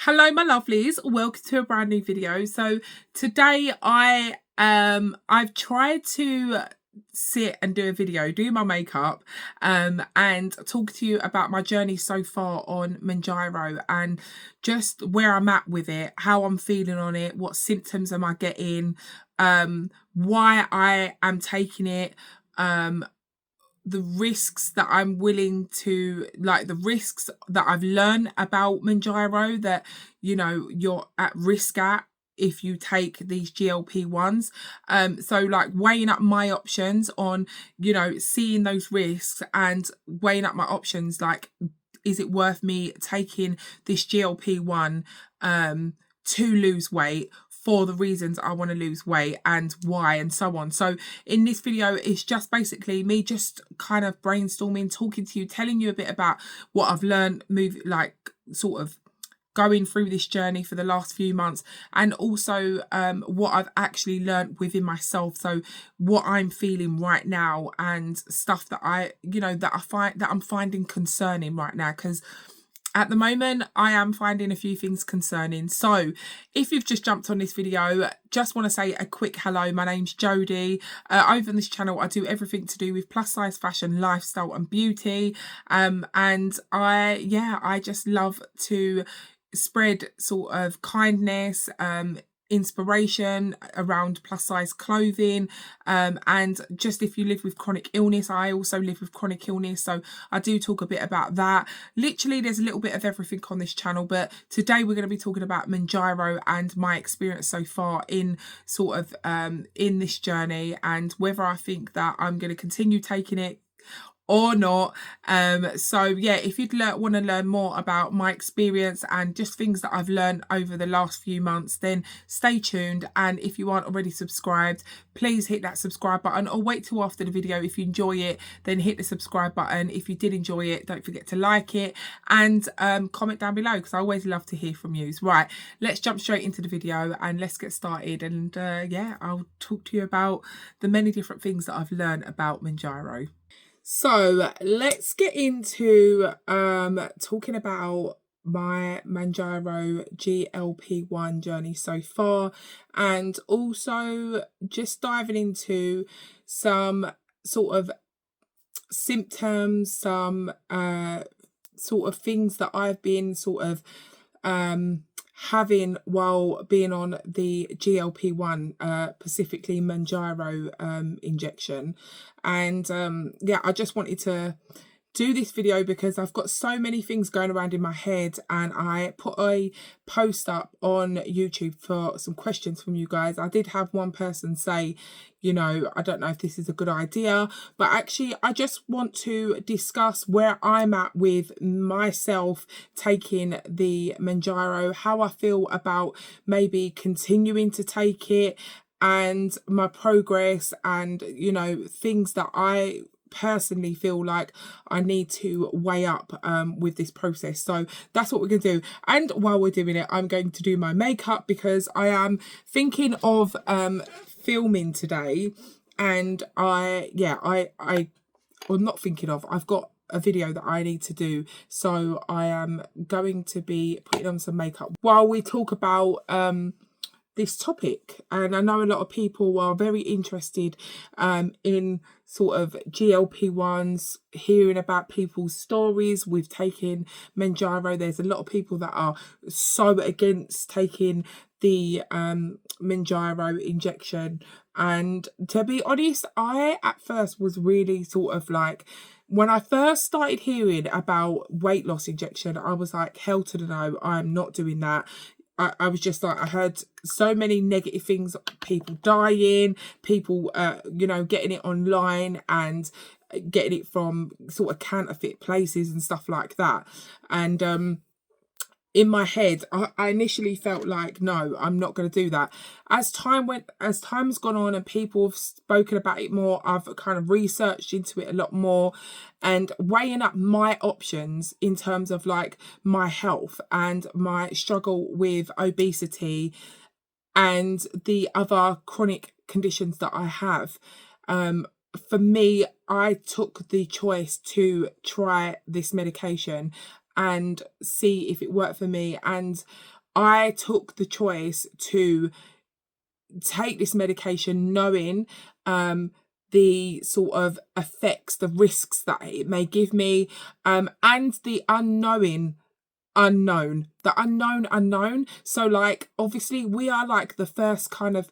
Hello my lovelies, welcome to a brand new video. So today I've tried to sit and do a video, do my makeup and talk to you about my journey so far on MANJARO and just where I'm at with it, how I'm feeling on it, what symptoms am I getting, why I am taking it, the risks that I'm willing to, like the risks that I've learned about MANJARO that, you know, you're at risk at if you take these GLP-1s. So like weighing up my options on, you know, seeing those risks and weighing up my options, like, is it worth me taking this GLP-1 to lose weight for the reasons I want to lose weight and why and so on. So in this video, it's just basically me just kind of brainstorming, talking to you, telling you a bit about what I've learned, sort of going through this journey for the last few months, and also what I've actually learned within myself. So what I'm feeling right now and stuff that I'm finding concerning right now, because at the moment, I am finding a few things concerning. So if you've just jumped on this video, just want to say a quick hello. My name's Jodie. Over on this channel, I do everything to do with plus size fashion, lifestyle and beauty. And I just love to spread sort of kindness, inspiration around plus size clothing, and just if you live with chronic illness, I also live with chronic illness, so I do talk a bit about that. Literally there's a little bit of everything on this channel, but today we're going to be talking about MANJARO and my experience so far in sort of in this journey, and whether I think that I'm going to continue taking it or not. So yeah, if you'd want to learn more about my experience and just things that I've learned over the last few months, then stay tuned. And if you aren't already subscribed, please hit that subscribe button, or wait till after the video. If you enjoy it, then hit the subscribe button. If you did enjoy it, don't forget to like it and comment down below, because I always love to hear from you. Right, let's jump straight into the video and let's get started. And yeah, I'll talk to you about the many different things that I've learned about MANJARO. So let's get into talking about my MANJARO GLP-1 journey so far, and also just diving into some sort of symptoms, some sort of things that I've been sort of having while being on the GLP-1, specifically MANJARO injection. And yeah, I just wanted to do this video because I've got so many things going around in my head, and I put a post up on YouTube for some questions from you guys. I did have one person say, you know, I don't know if this is a good idea, but actually I just want to discuss where I'm at with myself taking the MANJARO, how I feel about maybe continuing to take it, and my progress, and you know, things that I personally feel like I need to weigh up with this process. So that's what we're gonna do. And while we're doing it, I'm going to do my makeup because I am thinking of filming today, and well, not thinking of, I've got a video that I need to do, so I am going to be putting on some makeup while we talk about this topic. And I know a lot of people are very interested in sort of GLP-1s, hearing about people's stories with taking MANJARO. There's a lot of people that are so against taking the MANJARO injection, and to be honest, I at first was really sort of like, when I first started hearing about weight loss injection, I was like, hell to the no, I'm not doing that. I was just like, I heard so many negative things, people dying, people, you know, getting it online and getting it from sort of counterfeit places and stuff like that. And in my head, I initially felt like, no, I'm not going to do that. As time's gone on and people have spoken about it more, I've kind of researched into it a lot more, and weighing up my options in terms of like my health and my struggle with obesity and the other chronic conditions that I have. For me, I took the choice to try this medication, and see if it worked for me. And I took the choice to take this medication knowing the sort of effects, the risks that it may give me, and the unknown. So like, obviously we are like the first kind of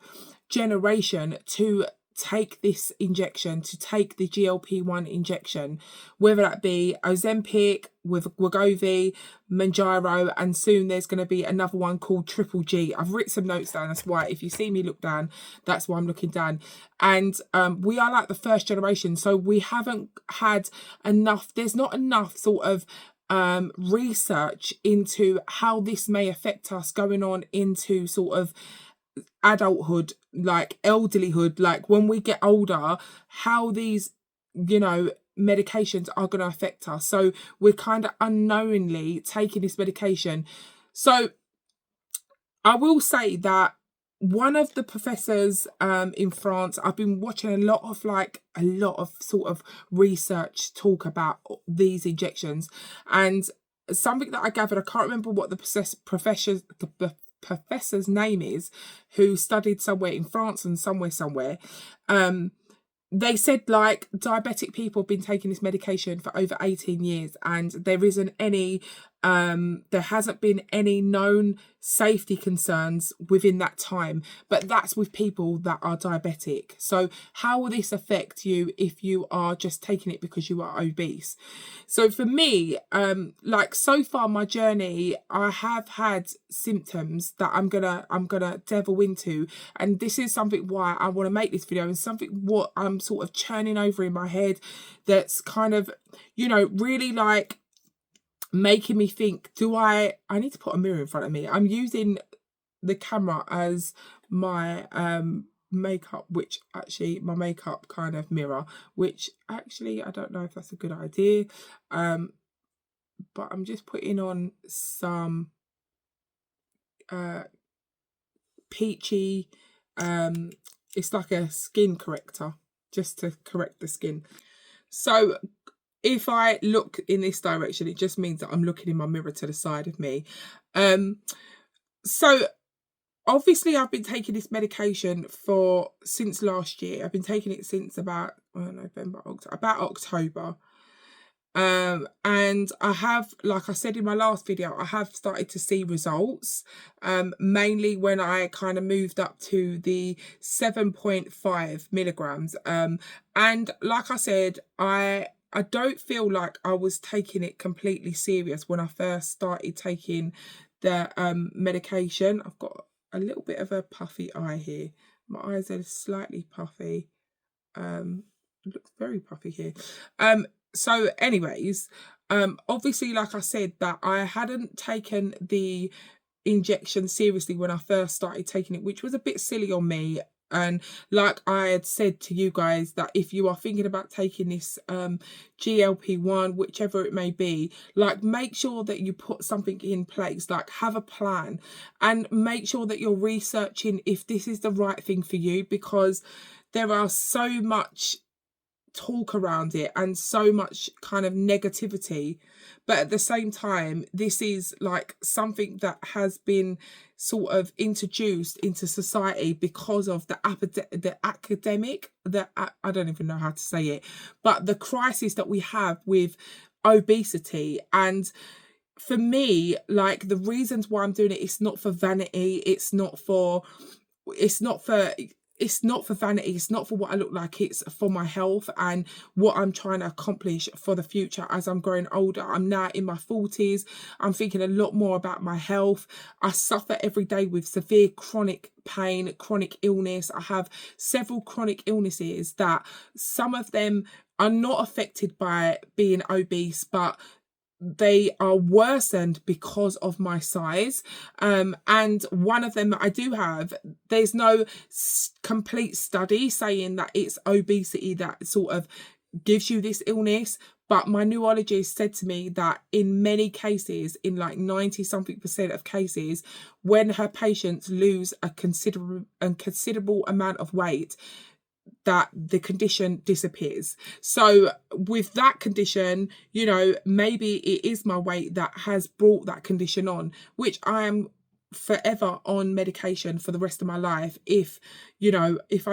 generation to take this injection, to take the GLP-1 injection, whether that be Ozempic, with Wegovy, MANJARO, and soon there's going to be another one called Triple G. I've written some notes down, that's why if you see me look down, that's why I'm looking down. And we are like the first generation, so we haven't had enough, there's not enough sort of research into how this may affect us going on into sort of adulthood, like elderlyhood, like when we get older, how these, you know, medications are going to affect us. So we're kind of unknowingly taking this medication. So I will say that one of the professors in France, I've been watching a lot of sort of research talk about these injections, and something that I gathered, I can't remember what the professor's name is, who studied somewhere in France and somewhere. They said like diabetic people have been taking this medication for over 18 years and there isn't any, there hasn't been any known safety concerns within that time, but that's with people that are diabetic. So how will this affect you if you are just taking it because you are obese? So for me, like so far my journey, I have had symptoms that I'm gonna delve into, and this is something why I want to make this video, and something what I'm sort of churning over in my head that's kind of, you know, really like making me think, do I need to put a mirror in front of me. I'm using the camera as my makeup, which actually my makeup kind of mirror, which actually I don't know if that's a good idea, but I'm just putting on some peachy, it's like a skin corrector just to correct the skin. So if I look in this direction, it just means that I'm looking in my mirror to the side of me. So obviously I've been taking this medication since last year. I've been taking it since about October. And I have, like I said in my last video, I have started to see results, mainly when I kind of moved up to the 7.5 milligrams. And like I said, I don't feel like I was taking it completely serious when I first started taking the medication. I've got a little bit of a puffy eye here. My eyes are slightly puffy. It looks very puffy here. So anyways, obviously, like I said, that I hadn't taken the injection seriously when I first started taking it, which was a bit silly on me. And like I had said to you guys, that if you are thinking about taking this GLP-1, whichever it may be, like make sure that you put something in place, like have a plan, and make sure that you're researching if this is the right thing for you, because there are so much talk around it and so much kind of negativity, but at the same time this is like something that has been sort of introduced into society because of the academic, I don't even know how to say it, but the crisis that we have with obesity. And for me, like the reasons why I'm doing it, it's not for vanity, it's not for vanity, it's not for what I look like, it's for my health and what I'm trying to accomplish for the future as I'm growing older. I'm now in my 40s. I'm thinking a lot more about my health. I suffer every day with severe chronic pain, chronic illness. I have several chronic illnesses that some of them are not affected by being obese, but they are worsened because of my size. And one of them that I do have, there's no complete study saying that it's obesity that sort of gives you this illness, but my neurologist said to me that in many cases, in like 90-something% of cases, when her patients lose a considerable amount of weight, that the condition disappears. So with that condition, you know, maybe it is my weight that has brought that condition on, which I am forever on medication for the rest of my life. If, you know, if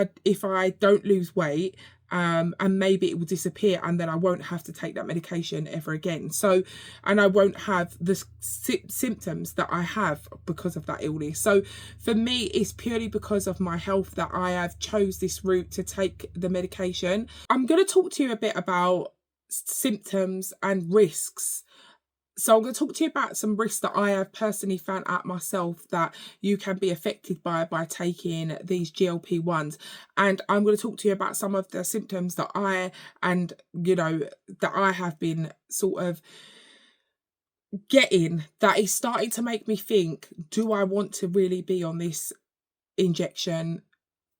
I don't lose weight, and maybe it will disappear, and then I won't have to take that medication ever again. So, and I won't have the symptoms that I have because of that illness. So for me, it's purely because of my health that I have chose this route to take the medication. I'm going to talk to you a bit about symptoms and risks. So I'm going to talk to you about some risks that I have personally found out myself that you can be affected by taking these GLP-1s. And I'm going to talk to you about some of the symptoms that I have been sort of getting that is starting to make me think, do I want to really be on this injection?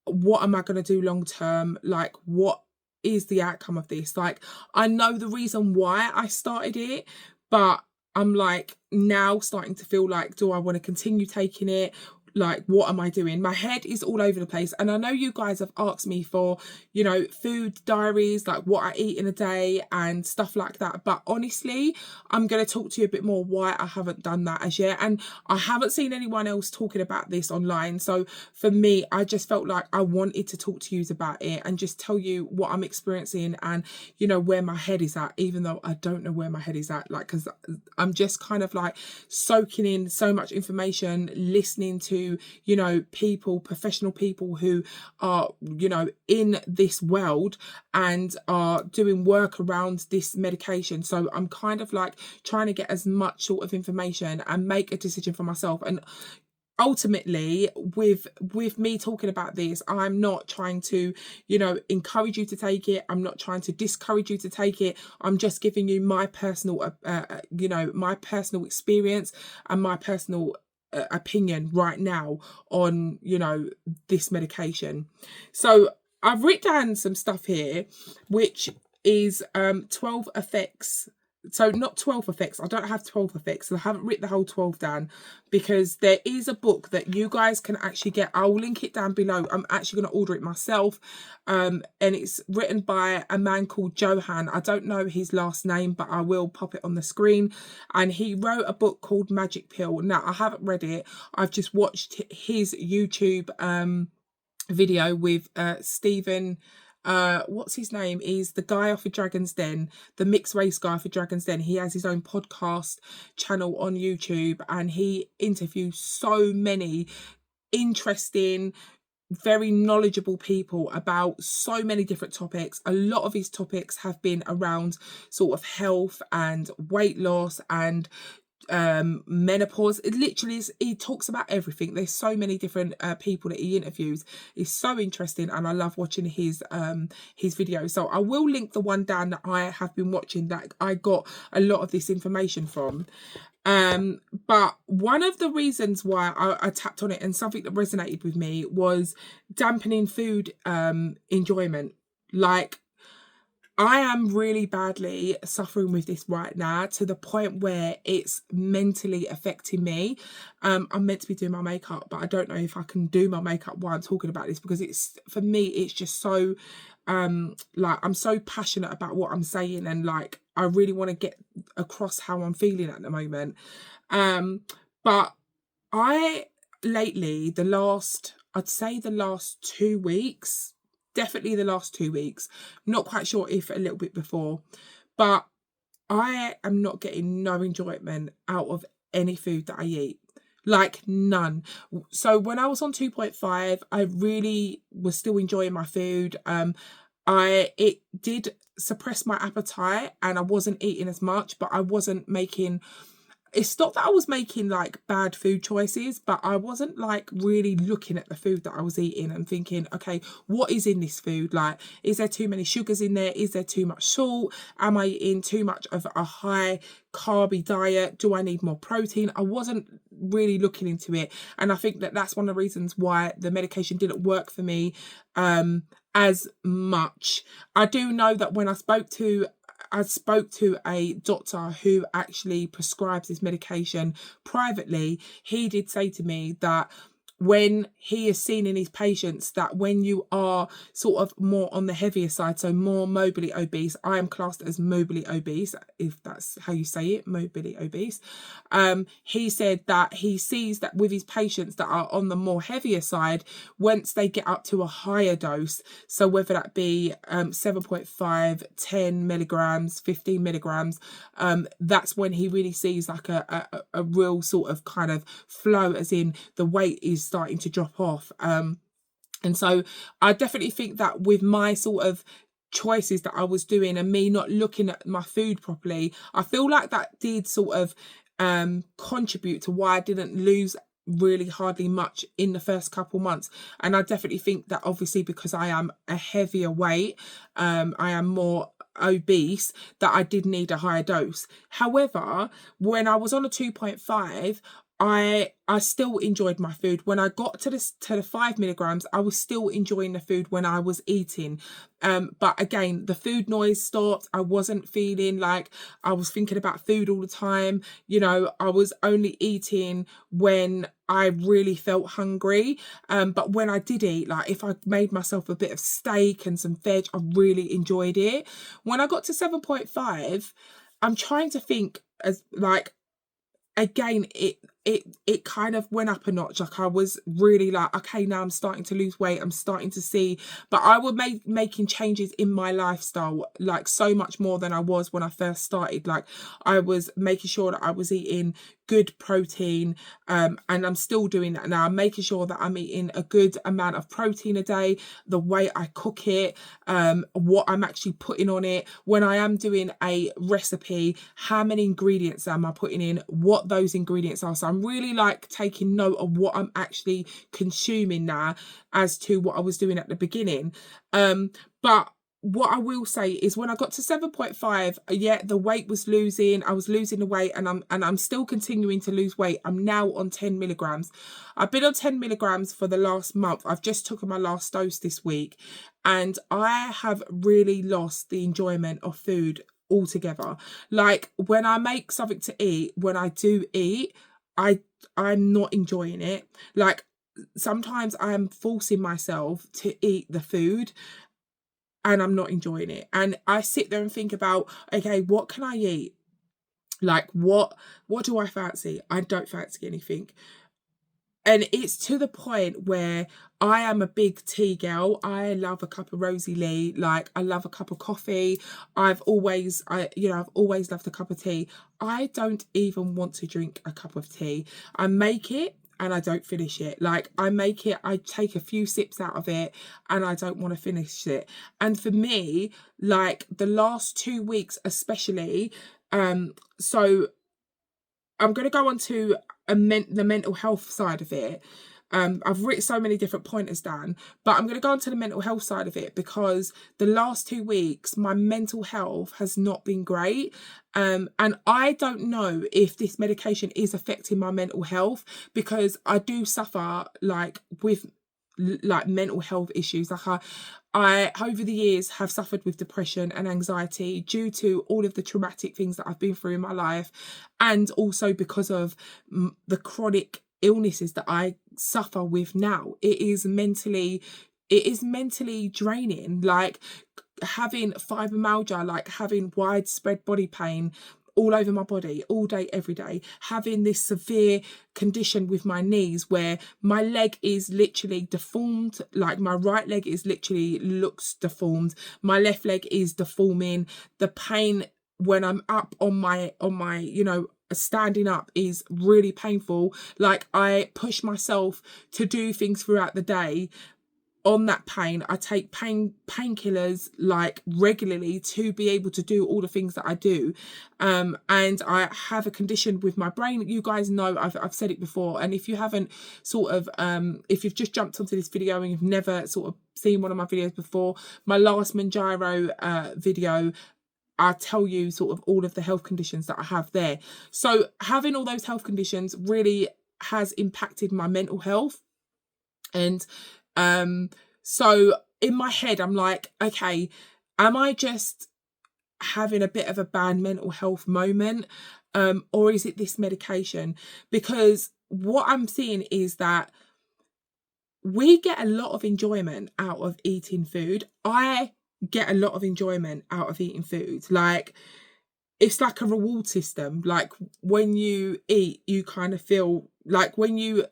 What am I going to do long term? Like, what is the outcome of this? Like, I know the reason why I started it, but I'm like now starting to feel like, do I want to continue taking it? Like, what am I doing? My head is all over the place. And I know you guys have asked me for, you know, food diaries, like what I eat in a day and stuff like that. But honestly, I'm going to talk to you a bit more why I haven't done that as yet. And I haven't seen anyone else talking about this online. So for me, I just felt like I wanted to talk to you about it and just tell you what I'm experiencing and, you know, where my head is at, even though I don't know where my head is at, like, because I'm just kind of like soaking in so much information, listening to, you know, people, professional people who are, you know, in this world and are doing work around this medication. So I'm kind of like trying to get as much sort of information and make a decision for myself. And ultimately, with me talking about this, I'm not trying to, you know, encourage you to take it. I'm not trying to discourage you to take it. I'm just giving you my personal you know, my personal experience and my personal opinion right now on, you know, this medication. So I've written down some stuff here, which is 12 effects. So not 12 effects. I don't have 12 effects. I haven't written the whole 12 down because there is a book that you guys can actually get. I'll link it down below. I'm actually going to order it myself. And it's written by a man called Johan. I don't know his last name, but I will pop it on the screen. And he wrote a book called Magic Pill. Now, I haven't read it. I've just watched his YouTube video with Stephen, what's his name? He's the guy off of Dragon's Den, the mixed race guy for Dragon's Den. He has his own podcast channel on YouTube and he interviews so many interesting, very knowledgeable people about so many different topics. A lot of his topics have been around sort of health and weight loss and menopause. It literally is, he talks about everything. There's so many different people that he interviews. It's so interesting and I love watching his videos. So I will link the one down that I have been watching that I got a lot of this information from. But one of the reasons why I tapped on it and something that resonated with me was dampening food enjoyment. Like, I am really badly suffering with this right now to the point where it's mentally affecting me. I'm meant to be doing my makeup, but I don't know if I can do my makeup while I'm talking about this because it's, for me, it's just so, like, I'm so passionate about what I'm saying and like, I really want to get across how I'm feeling at the moment. But I lately, I'd say the last 2 weeks, definitely the last 2 weeks, not quite sure if a little bit before, but I am not getting no enjoyment out of any food that I eat. Like, none. So when I was on 2.5, I really was still enjoying my food. It did suppress my appetite and I wasn't eating as much, but I wasn't making, it's not that I was making like bad food choices, but I wasn't like really looking at the food that I was eating and thinking, okay, what is in this food? Like, is there too many sugars in there? Is there too much salt? Am I eating too much of a high carby diet? Do I need more protein? I wasn't really looking into it. And I think that that's one of the reasons why the medication didn't work for me as much. I do know that when I spoke to a doctor who actually prescribes this medication privately, he did say to me that when he has seen in his patients that when you are sort of more on the heavier side, so more morbidly obese, I am classed as morbidly obese, if that's how you say it, morbidly obese. He said that he sees that with his patients that are on the more heavier side, once they get up to a higher dose, so whether that be 7.5, 10 milligrams, 15 milligrams, that's when he really sees like a real sort of kind of flow, as in the weight is starting to drop off. And so I definitely think that with my sort of choices that I was doing and me not looking at my food properly, I feel like that did sort of contribute to why I didn't lose really hardly much in the first couple months. And I definitely think that obviously because I am a heavier weight, I am more obese, that I did need a higher dose. However, when I was on a 2.5, I still enjoyed my food. When I got to the 5 milligrams, I was still enjoying the food when I was eating. But again, the food noise stopped. I wasn't feeling like I was thinking about food all the time. You know, I was only eating when I really felt hungry. But when I did eat, like if I made myself a bit of steak and some veg, I really enjoyed it. When I got to 7.5, I'm trying to think as like, again, it kind of went up a notch. Like I was really like, okay, now I'm starting to lose weight, I'm starting to see, but I was making changes in my lifestyle like so much more than I was when I first started. Like I was making sure that I was eating good protein, and I'm still doing that now. I'm making sure that I'm eating a good amount of protein a day, the way I cook it, what I'm actually putting on it. When I am doing a recipe, how many ingredients am I putting in, what those ingredients are. So I'm really like taking note of what I'm actually consuming now as to what I was doing at the beginning. But what I will say is when I got to 7.5, yeah, the weight was losing. I was losing the weight, and I'm still continuing to lose weight. I'm now on 10 milligrams. I've been on 10 milligrams for the last month. I've just taken my last dose this week, and I have really lost the enjoyment of food altogether. Like when I make something to eat, when I do eat, I'm not enjoying it. Like sometimes I'm forcing myself to eat the food and I'm not enjoying it. And I sit there and think about, okay, what can I eat? Like what do I fancy? I don't fancy anything. And it's to the point where I am a big tea girl. I love a cup of Rosie Lee. Like I love a cup of coffee. I've always loved a cup of tea. I don't even want to drink a cup of tea. I make it and I don't finish it. Like I make it, I take a few sips out of it and I don't want to finish it. And for me, like the last 2 weeks especially, so I'm going to go on to the mental health side of it. I've written so many different pointers down, but I'm going to go on to the mental health side of it because the last 2 weeks, my mental health has not been great. And I don't know if this medication is affecting my mental health because I do suffer like with like mental health issues. Like I over the years have suffered with depression and anxiety due to all of the traumatic things that I've been through in my life, and also because of the chronic illnesses that I suffer with now. It is mentally draining. Like having fibromyalgia, like having widespread body pain all over my body all day every day, having this severe condition with my knees where my leg is literally deformed. Like my right leg is literally looks deformed, my left leg is deforming. The pain when I'm up on my standing up is really painful. Like I push myself to do things throughout the day on that pain. I take painkillers like regularly to be able to do all the things that I do. And I have a condition with my brain. You guys know I've said it before. And if you haven't sort of, if you've just jumped onto this video and you've never sort of seen one of my videos before, my last MANJARO video, I tell you sort of all of the health conditions that I have there. So having all those health conditions really has impacted my mental health. And so in my head, I'm like, okay, am I just having a bit of a bad mental health moment? Or is it this medication? Because what I'm seeing is that we get a lot of enjoyment out of eating food. I get a lot of enjoyment out of eating food. Like, it's like a reward system. Like, when you eat, you kind of feel like when you,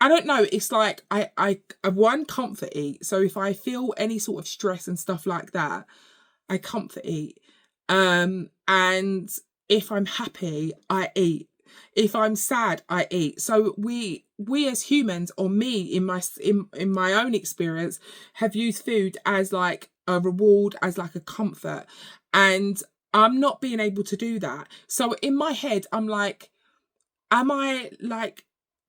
I don't know, it's like I one, comfort eat. So if I feel any sort of stress and stuff like that, I comfort eat. And if I'm happy, I eat. If I'm sad, I eat. So we as humans, or me in my own experience, have used food as like a reward, as like a comfort. And I'm not being able to do that. So in my head, I'm like, am I like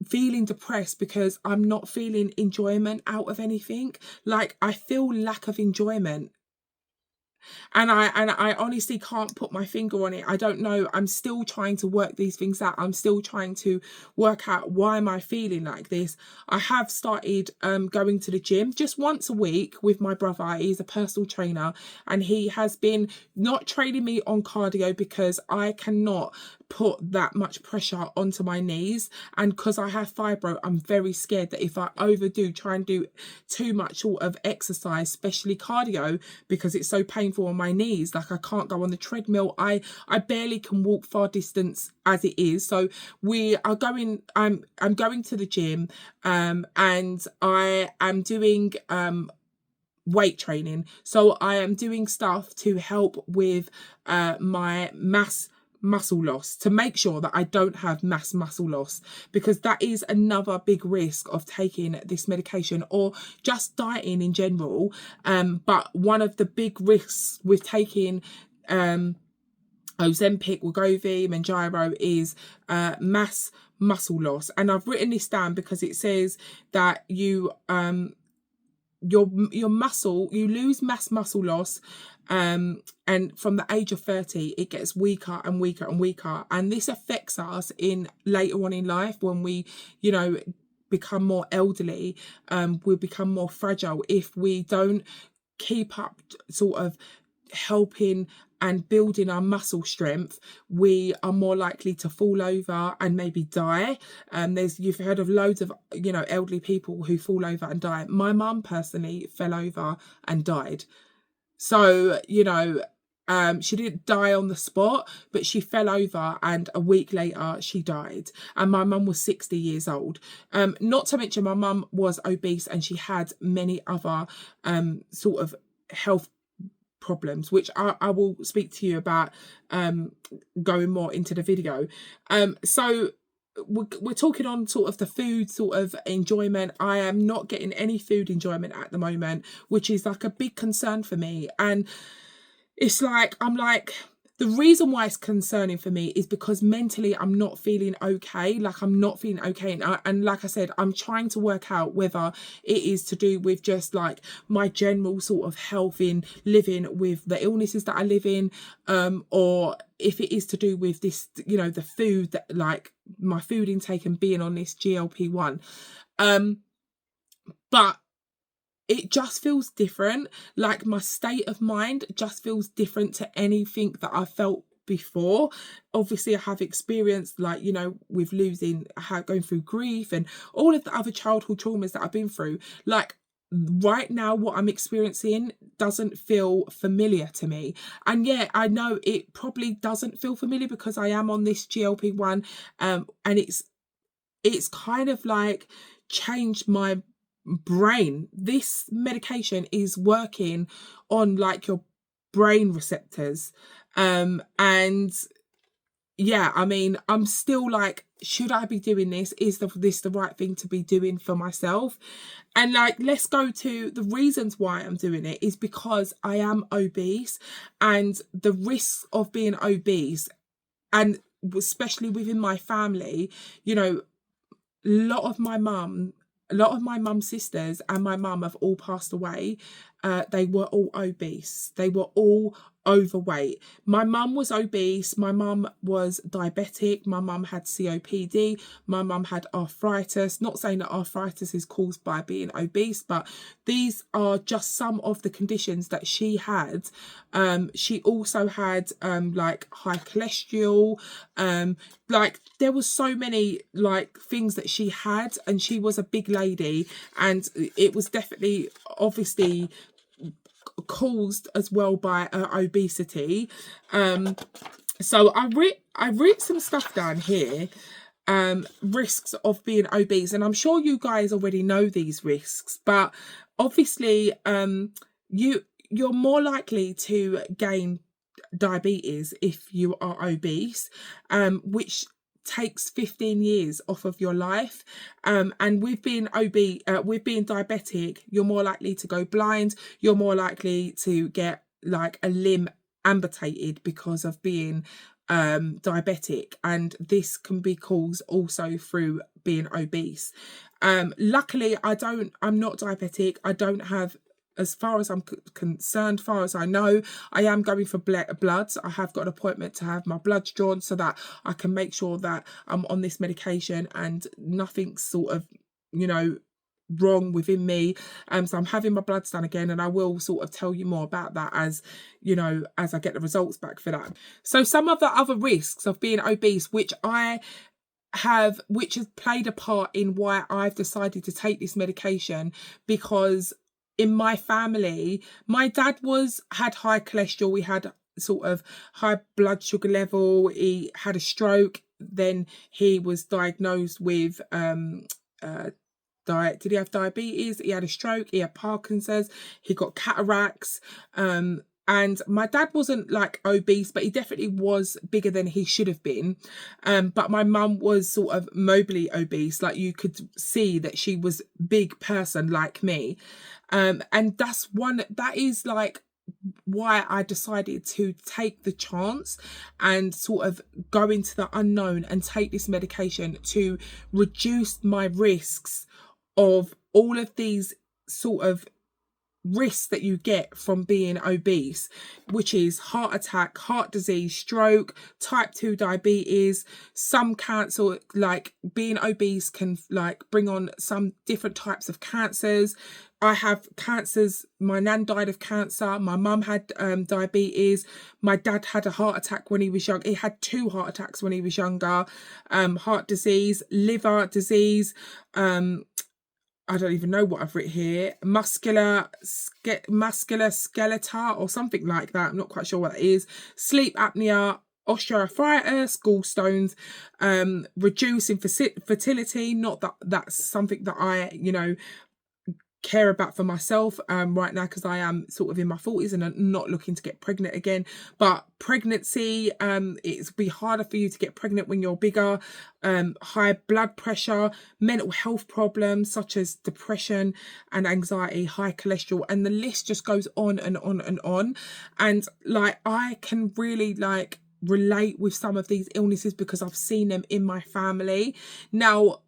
feeling depressed because I'm not feeling enjoyment out of anything? Like, I feel lack of enjoyment, and I honestly can't put my finger on it. I don't know. I'm still trying to work these things out. I'm still trying to work out, why am I feeling like this. I have started going to the gym just once a week with my brother. He's a personal trainer, and he has been not training me on cardio because I cannot put that much pressure onto my knees, and because I have fibro, I'm very scared that if I try and do too much sort of exercise, especially cardio, because it's so painful on my knees, like I can't go on the treadmill. I barely can walk far distance as it is. So we are going, I'm going to the gym, and I am doing weight training. So I am doing stuff to help with my muscle loss, to make sure that I don't have mass muscle loss, because that is another big risk of taking this medication, or just dieting in general. But one of the big risks with taking Ozempic, Wegovy, MANJARO is mass muscle loss. And I've written this down because it says that your muscle, you lose mass muscle loss, and from the age of 30 it gets weaker and weaker and weaker, and this affects us in later on in life when we, you know, become more elderly. We become more fragile if we don't keep up sort of helping and building our muscle strength. We are more likely to fall over and maybe die. You've heard of loads of, you know, elderly people who fall over and die. My mum personally fell over and died. So, you know, she didn't die on the spot, but she fell over and a week later she died. And my mum was 60 years old. Not to mention, my mum was obese and she had many other sort of health problems, which I will speak to you about going more into the video. So we're talking on sort of the food sort of enjoyment. I am not getting any food enjoyment at the moment, which is like a big concern for me. And it's like, I'm like, the reason why it's concerning for me is because mentally I'm not feeling okay. Like, I'm not feeling okay. And like I said, I'm trying to work out whether it is to do with just like my general sort of health in living with the illnesses that I live in, or if it is to do with this, you know, the food, that like my food intake and being on this GLP-1. But it just feels different. Like, my state of mind just feels different to anything that I felt before. Obviously I have experienced, like, you know, with losing, going through grief and all of the other childhood traumas that I've been through. Like, right now what I'm experiencing doesn't feel familiar to me. And yeah, I know it probably doesn't feel familiar because I am on this GLP-1, and it's kind of like changed my brain. This medication is working on like your brain receptors, and yeah, I mean, I'm still like, should I be doing this? Is this the right thing to be doing for myself? And like, let's go to the reasons why I'm doing it. Is because I am obese, and the risks of being obese, and especially within my family, you know, a lot of my mum's sisters and my mum have all passed away. They were all obese. They were all overweight. My mum was obese, my mum was diabetic, my mum had COPD, my mum had arthritis. Not saying that arthritis is caused by being obese, but these are just some of the conditions that she had. She also had like high cholesterol, like there was so many like things that she had, and she was a big lady, and it was definitely obviously caused as well by obesity. So I wrote some stuff down here, risks of being obese, and I'm sure you guys already know these risks, but obviously you're more likely to gain diabetes if you are obese, which takes 15 years off of your life. And with being obese, with being diabetic, you're more likely to go blind, you're more likely to get like a limb amputated because of being diabetic, and this can be caused also through being obese. Luckily I'm not diabetic. I don't have, as far as I'm concerned, far as I know, I am going for bloods. I have got an appointment to have my bloods drawn so that I can make sure that I'm on this medication and nothing's sort of, you know, wrong within me. So I'm having my bloods done again, and I will sort of tell you more about that as, you know, as I get the results back for that. So some of the other risks of being obese, which has played a part in why I've decided to take this medication, because in my family, my dad had high cholesterol. We had sort of high blood sugar level. He had a stroke. Then he was diagnosed with did he have diabetes? He had a stroke. He had Parkinson's. He got cataracts. And my dad wasn't like obese, but he definitely was bigger than he should have been. But my mum was sort of morbidly obese. Like you could see that she was a big person like me. And that is like why I decided to take the chance and sort of go into the unknown and take this medication to reduce my risks of all of these sort of risks that you get from being obese, which is heart attack, heart disease, stroke, type 2 diabetes, some cancer. Like being obese can like bring on some different types of cancers. I have cancers. My nan died of cancer. My mum had diabetes. My dad had a heart attack when he was young. He had 2 heart attacks when he was younger. Heart disease, liver disease, I don't even know what I've written here. Muscular skeletal or something like that. I'm not quite sure what that is. Sleep apnea, osteoarthritis, gallstones, reducing fertility. Not that that's something that I, you know, care about for myself right now, because I am sort of in my 40s and I'm not looking to get pregnant again. But pregnancy, it's be harder for you to get pregnant when you're bigger. High blood pressure, mental health problems such as depression and anxiety, high cholesterol, and the list just goes on and on and on. And like I can really like relate with some of these illnesses because I've seen them in my family. Now,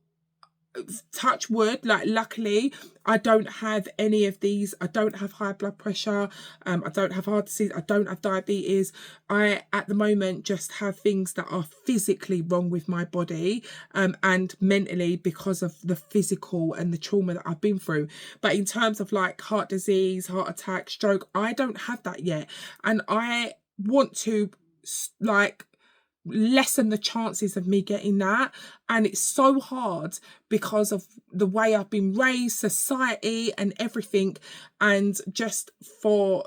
touch wood, like luckily I don't have any of these. I don't have high blood pressure, I don't have heart disease, I don't have diabetes. I at the moment just have things that are physically wrong with my body, and mentally, because of the physical and the trauma that I've been through. But in terms of like heart disease, heart attack, stroke, I don't have that yet, and I want to like lessen the chances of me getting that. And it's so hard because of the way I've been raised, society and everything, and just for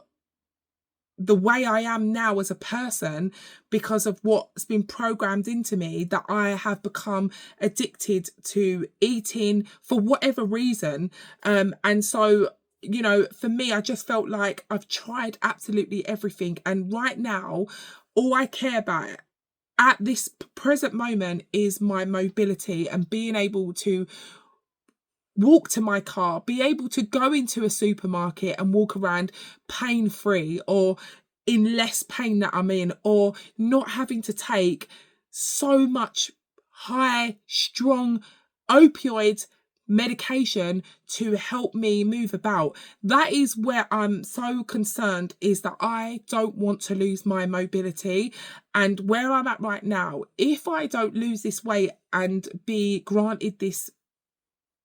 the way I am now as a person, because of what's been programmed into me, that I have become addicted to eating for whatever reason. And so, you know, for me, I just felt like I've tried absolutely everything, and right now all I care about at this present moment is my mobility and being able to walk to my car, be able to go into a supermarket and walk around pain-free, or in less pain that I'm in, or not having to take so much high, strong opioid medication to help me move about. That is where I'm so concerned, is that I don't want to lose my mobility. And where I'm at right now, if I don't lose this weight and be granted this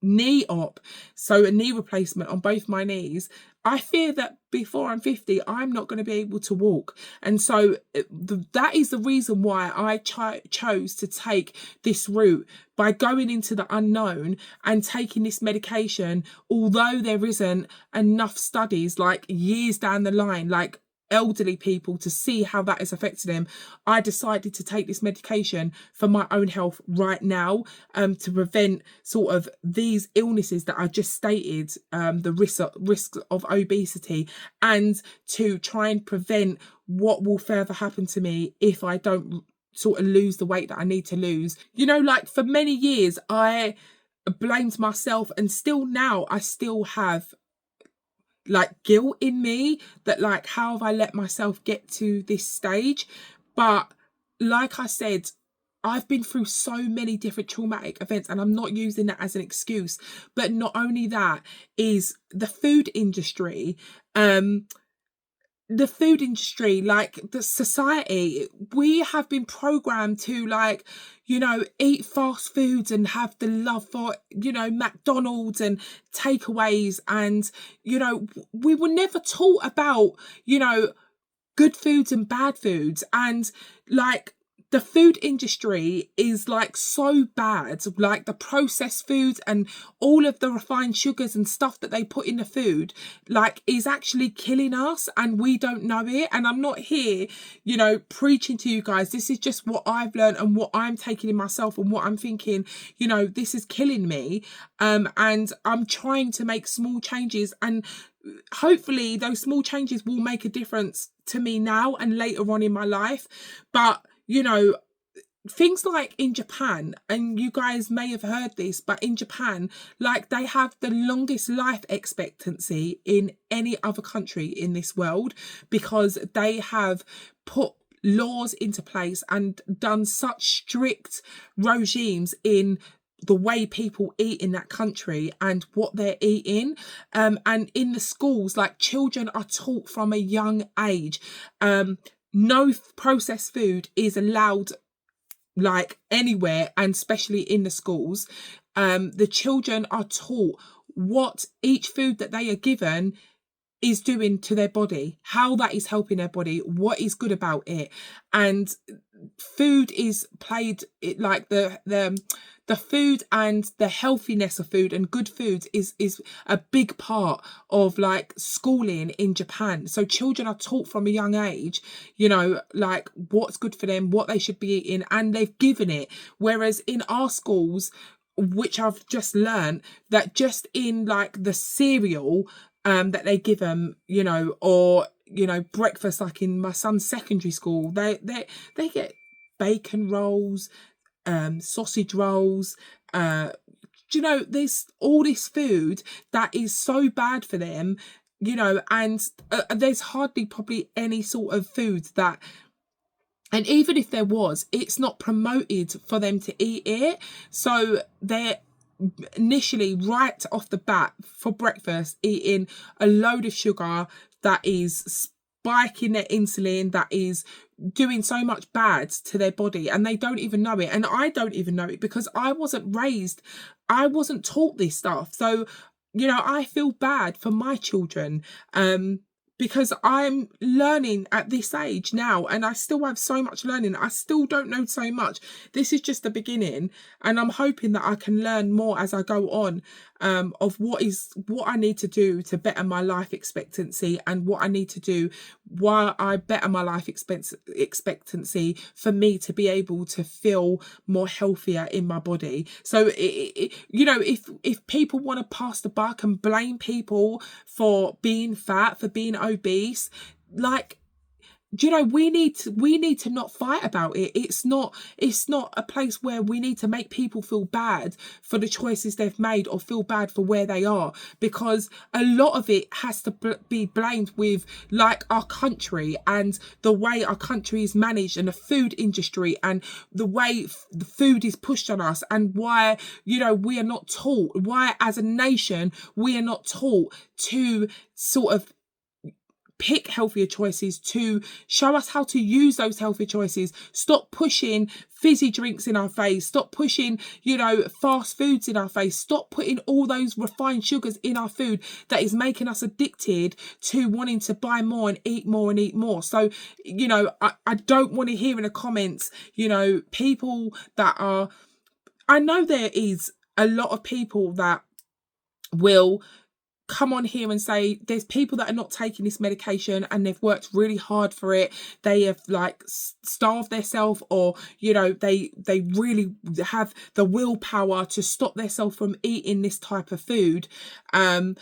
knee op, so a knee replacement on both my knees, I fear that before I'm 50, I'm not going to be able to walk. And so that is the reason why I chose to take this route, by going into the unknown and taking this medication, although there isn't enough studies, like years down the line, like elderly people, to see how that has affected them. I decided to take this medication for my own health right now, to prevent sort of these illnesses that I just stated, the risks of obesity, and to try and prevent what will further happen to me if I don't sort of lose the weight that I need to lose. You know, like for many years I blamed myself, and still now I still have like guilt in me that, like, how have I let myself get to this stage? But like I said, I've been through so many different traumatic events, and I'm not using that as an excuse. But not only that, is the food industry, like the society, we have been programmed to, like, you know, eat fast foods and have the love for, you know, McDonald's and takeaways. And, you know, we were never taught about, you know, good foods and bad foods. And like, the food industry is like so bad, like the processed foods and all of the refined sugars and stuff that they put in the food, like, is actually killing us, and we don't know it. And I'm not here, you know, preaching to you guys. This is just what I've learned and what I'm taking in myself, and what I'm thinking, you know, this is killing me. And I'm trying to make small changes, and hopefully those small changes will make a difference to me now and later on in my life. But, you know, things like in Japan, and you guys may have heard this, but in Japan, like, they have the longest life expectancy in any other country in this world, because they have put laws into place and done such strict regimes in the way people eat in that country and what they're eating. And in the schools, like, children are taught from a young age, no processed food is allowed, like, anywhere, and especially in the schools. The children are taught what each food that they are given is doing to their body, how that is helping their body, what is good about it. And food is played, it like the food and the healthiness of food and good foods is a big part of, like, schooling in Japan. So children are taught from a young age, you know, like, what's good for them, what they should be eating, and they've given it. Whereas in our schools, which I've just learned, that just in, like, the cereal that they give them, you know, or, you know, breakfast, like in my son's secondary school, they get bacon rolls, sausage rolls, you know, there's all this food that is so bad for them, you know. And there's hardly probably any sort of food that, and even if there was, it's not promoted for them to eat it. So they're initially, right off the bat, for breakfast, eating a load of sugar that is spiking their insulin, that is doing so much bad to their body, and they don't even know it. And I don't even know it, because I wasn't taught this stuff. So, you know, I feel bad for my children, because I'm learning at this age now, and I still have so much learning. I still don't know so much. This is just the beginning, and I'm hoping that I can learn more as I go on, of what I need to do to better my life expectancy, and what I need to do while I better my life expectancy, for me to be able to feel more healthier in my body. So you know, if people want to pass the buck and blame people for being fat, for being obese, like, you know, we need to not fight about it. It's not a place where we need to make people feel bad for the choices they've made or feel bad for where they are, because a lot of it has to be blamed with, like, our country and the way our country is managed, and the food industry, and the way the food is pushed on us, and why, you know, we are not taught, why as a nation we are not taught to sort of pick healthier choices, to show us how to use those healthy choices. Stop pushing fizzy drinks in our face. Stop pushing, you know, fast foods in our face. Stop putting all those refined sugars in our food that is making us addicted to wanting to buy more and eat more and eat more. So, you know, I don't want to hear in the comments, you know, people that are, I know there is a lot of people that will come on here and say there's people that are not taking this medication and they've worked really hard for it. They have like starved themselves, or, you know, they really have the willpower to stop themselves from eating this type of food, and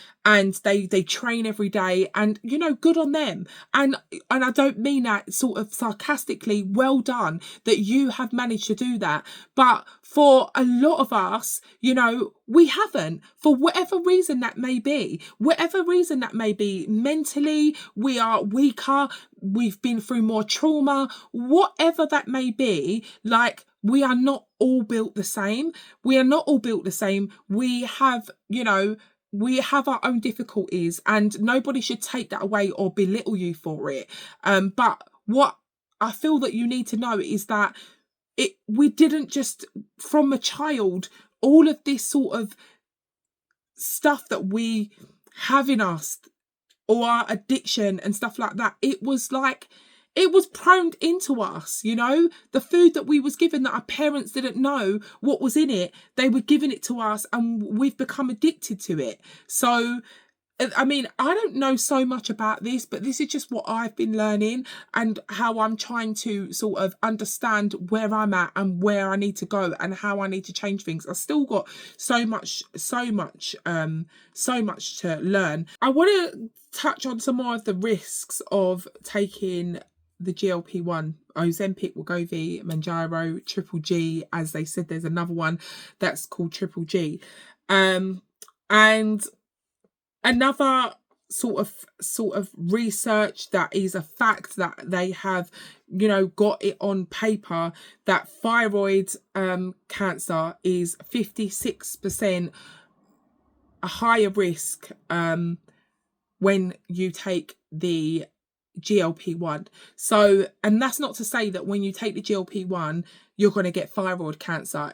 they train every day, and, you know, good on them. And I don't mean that sort of sarcastically. Well done that you have managed to do that. But for a lot of us, you know, we haven't, for whatever reason that may be. Whatever reason that may be, mentally we are weaker, we've been through more trauma, whatever that may be. Like, we are not all built the same. We are not all built the same. We have, you know, we have our own difficulties, and nobody should take that away or belittle you for it. But what I feel that you need to know is that we didn't just, from a child, all of this sort of stuff that we have in us, or our addiction and stuff like that, it was prone into us, you know. The food that we was given, that our parents didn't know what was in it, they were giving it to us, and we've become addicted to it. So I mean, I don't know so much about this, but this is just what I've been learning, and how I'm trying to sort of understand where I'm at and where I need to go and how I need to change things. I've still got so much to learn. I want to touch on some more of the risks of taking the GLP-1, Ozempic, Wegovy, Manjaro, Triple G. As they said, there's another one that's called Triple G. And another sort of research that is a fact that they have, you know, got it on paper, that thyroid cancer is 56% a higher risk when you take the GLP-1. So, and that's not to say that when you take the GLP-1 you're going to get thyroid cancer.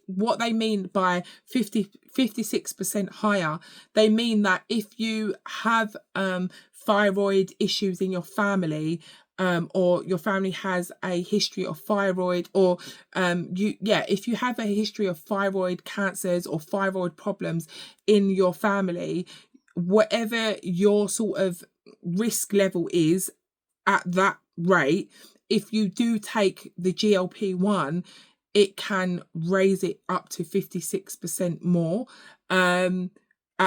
What they mean by 56% higher, they mean that if you have thyroid issues in your family, or your family has a history of thyroid, or if you have a history of thyroid cancers or thyroid problems in your family, whatever your sort of risk level is at that rate, if you do take the GLP-1, it can raise it up to 56% more, at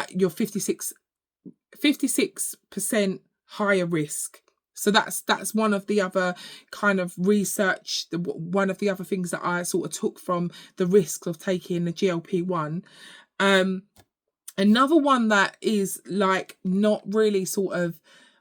your 56% higher risk. So that's one of the other kind of research, one of the other things that I sort of took from the risks of taking the GLP-1. Another one that is like not really sort of,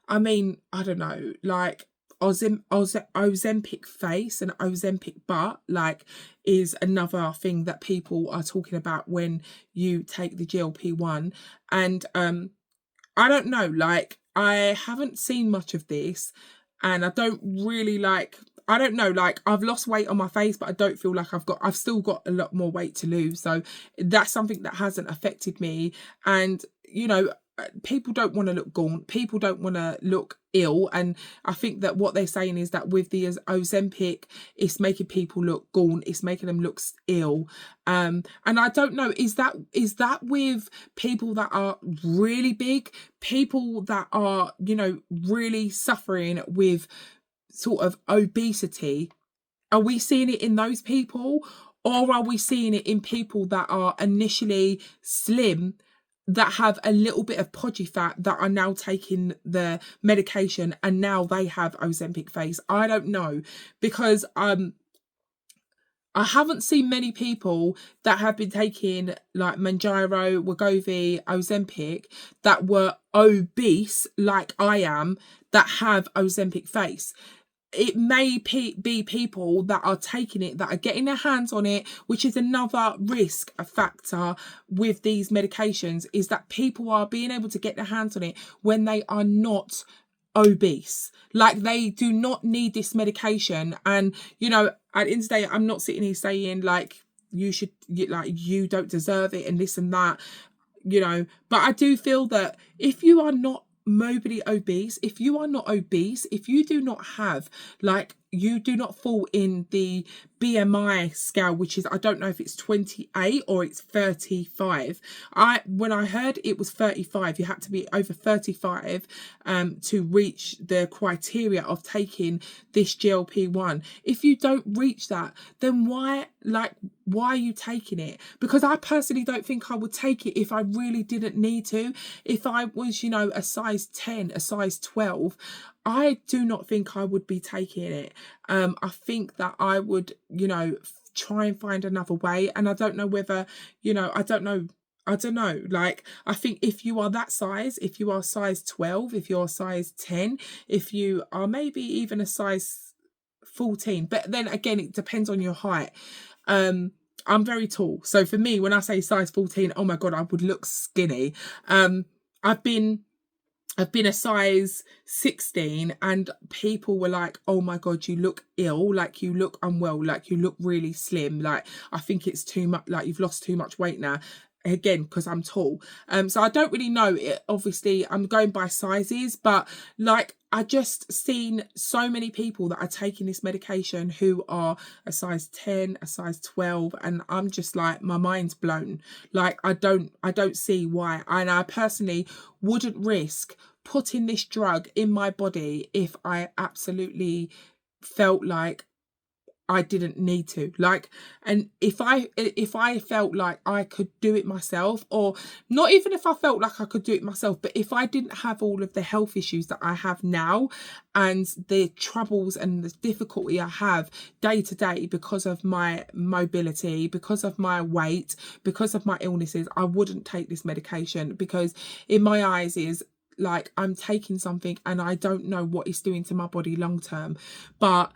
I mean, I don't know, like Ozempic face and Ozempic butt, like, is another thing that people are talking about when you take the GLP-1. And I don't know, like, I haven't seen much of this, and I don't really like, I don't know, like, I've lost weight on my face, but I don't feel like I've still got a lot more weight to lose. So that's something that hasn't affected me. And, you know, people don't want to look gaunt, people don't want to look ill, and I think that what they're saying is that with the Ozempic, it's making people look gaunt, it's making them look ill. And I don't know, is that with people that are really big, people that are, you know, really suffering with sort of obesity? Are we seeing it in those people, or are we seeing it in people that are initially slim that have a little bit of podgy fat that are now taking the medication and now they have Ozempic face. I don't know, because I haven't seen many people that have been taking like Manjaro, Wegovy, Ozempic that were obese like I am, that have Ozempic face. It may be people that are taking it, that are getting their hands on it, which is another risk, a factor with these medications, is that people are being able to get their hands on it when they are not obese. Like, they do not need this medication. And, you know, at the end of the day, I'm not sitting here saying like you don't deserve it and this and that, you know, but I do feel that if you are not morbidly obese, if you are not obese, if you do not have, like, you do not fall in the BMI scale, which is, I don't know if it's 28 or it's 35. When I heard it was 35, you had to be over 35 to reach the criteria of taking this GLP-1. If you don't reach that, then why are you taking it? Because I personally don't think I would take it if I really didn't need to. If I was, you know, a size 10, a size 12, I do not think I would be taking it. I think that I would, you know, try and find another way. And I don't know whether, you know, I don't know. Like, I think if you are that size, if you are size 12, if you're size 10, if you are maybe even a size 14, but then again, it depends on your height. I'm very tall. So for me, when I say size 14, oh my God, I would look skinny. I've been a size 16 and people were like, oh my God, you look ill, like you look unwell, like you look really slim, like I think it's too much, like you've lost too much weight now. Again, because I'm tall. So I don't really know it. Obviously, I'm going by sizes, but like, I just seen so many people that are taking this medication who are a size 10, a size 12, and I'm just like, my mind's blown. Like, I don't see why. And I personally wouldn't risk putting this drug in my body if I absolutely felt like I didn't need to, like, and if I felt like I could do it myself, or not even if I felt like I could do it myself, but if I didn't have all of the health issues that I have now and the troubles and the difficulty I have day to day because of my mobility, because of my weight, because of my illnesses, I wouldn't take this medication, because in my eyes is like I'm taking something and I don't know what it's doing to my body long term. But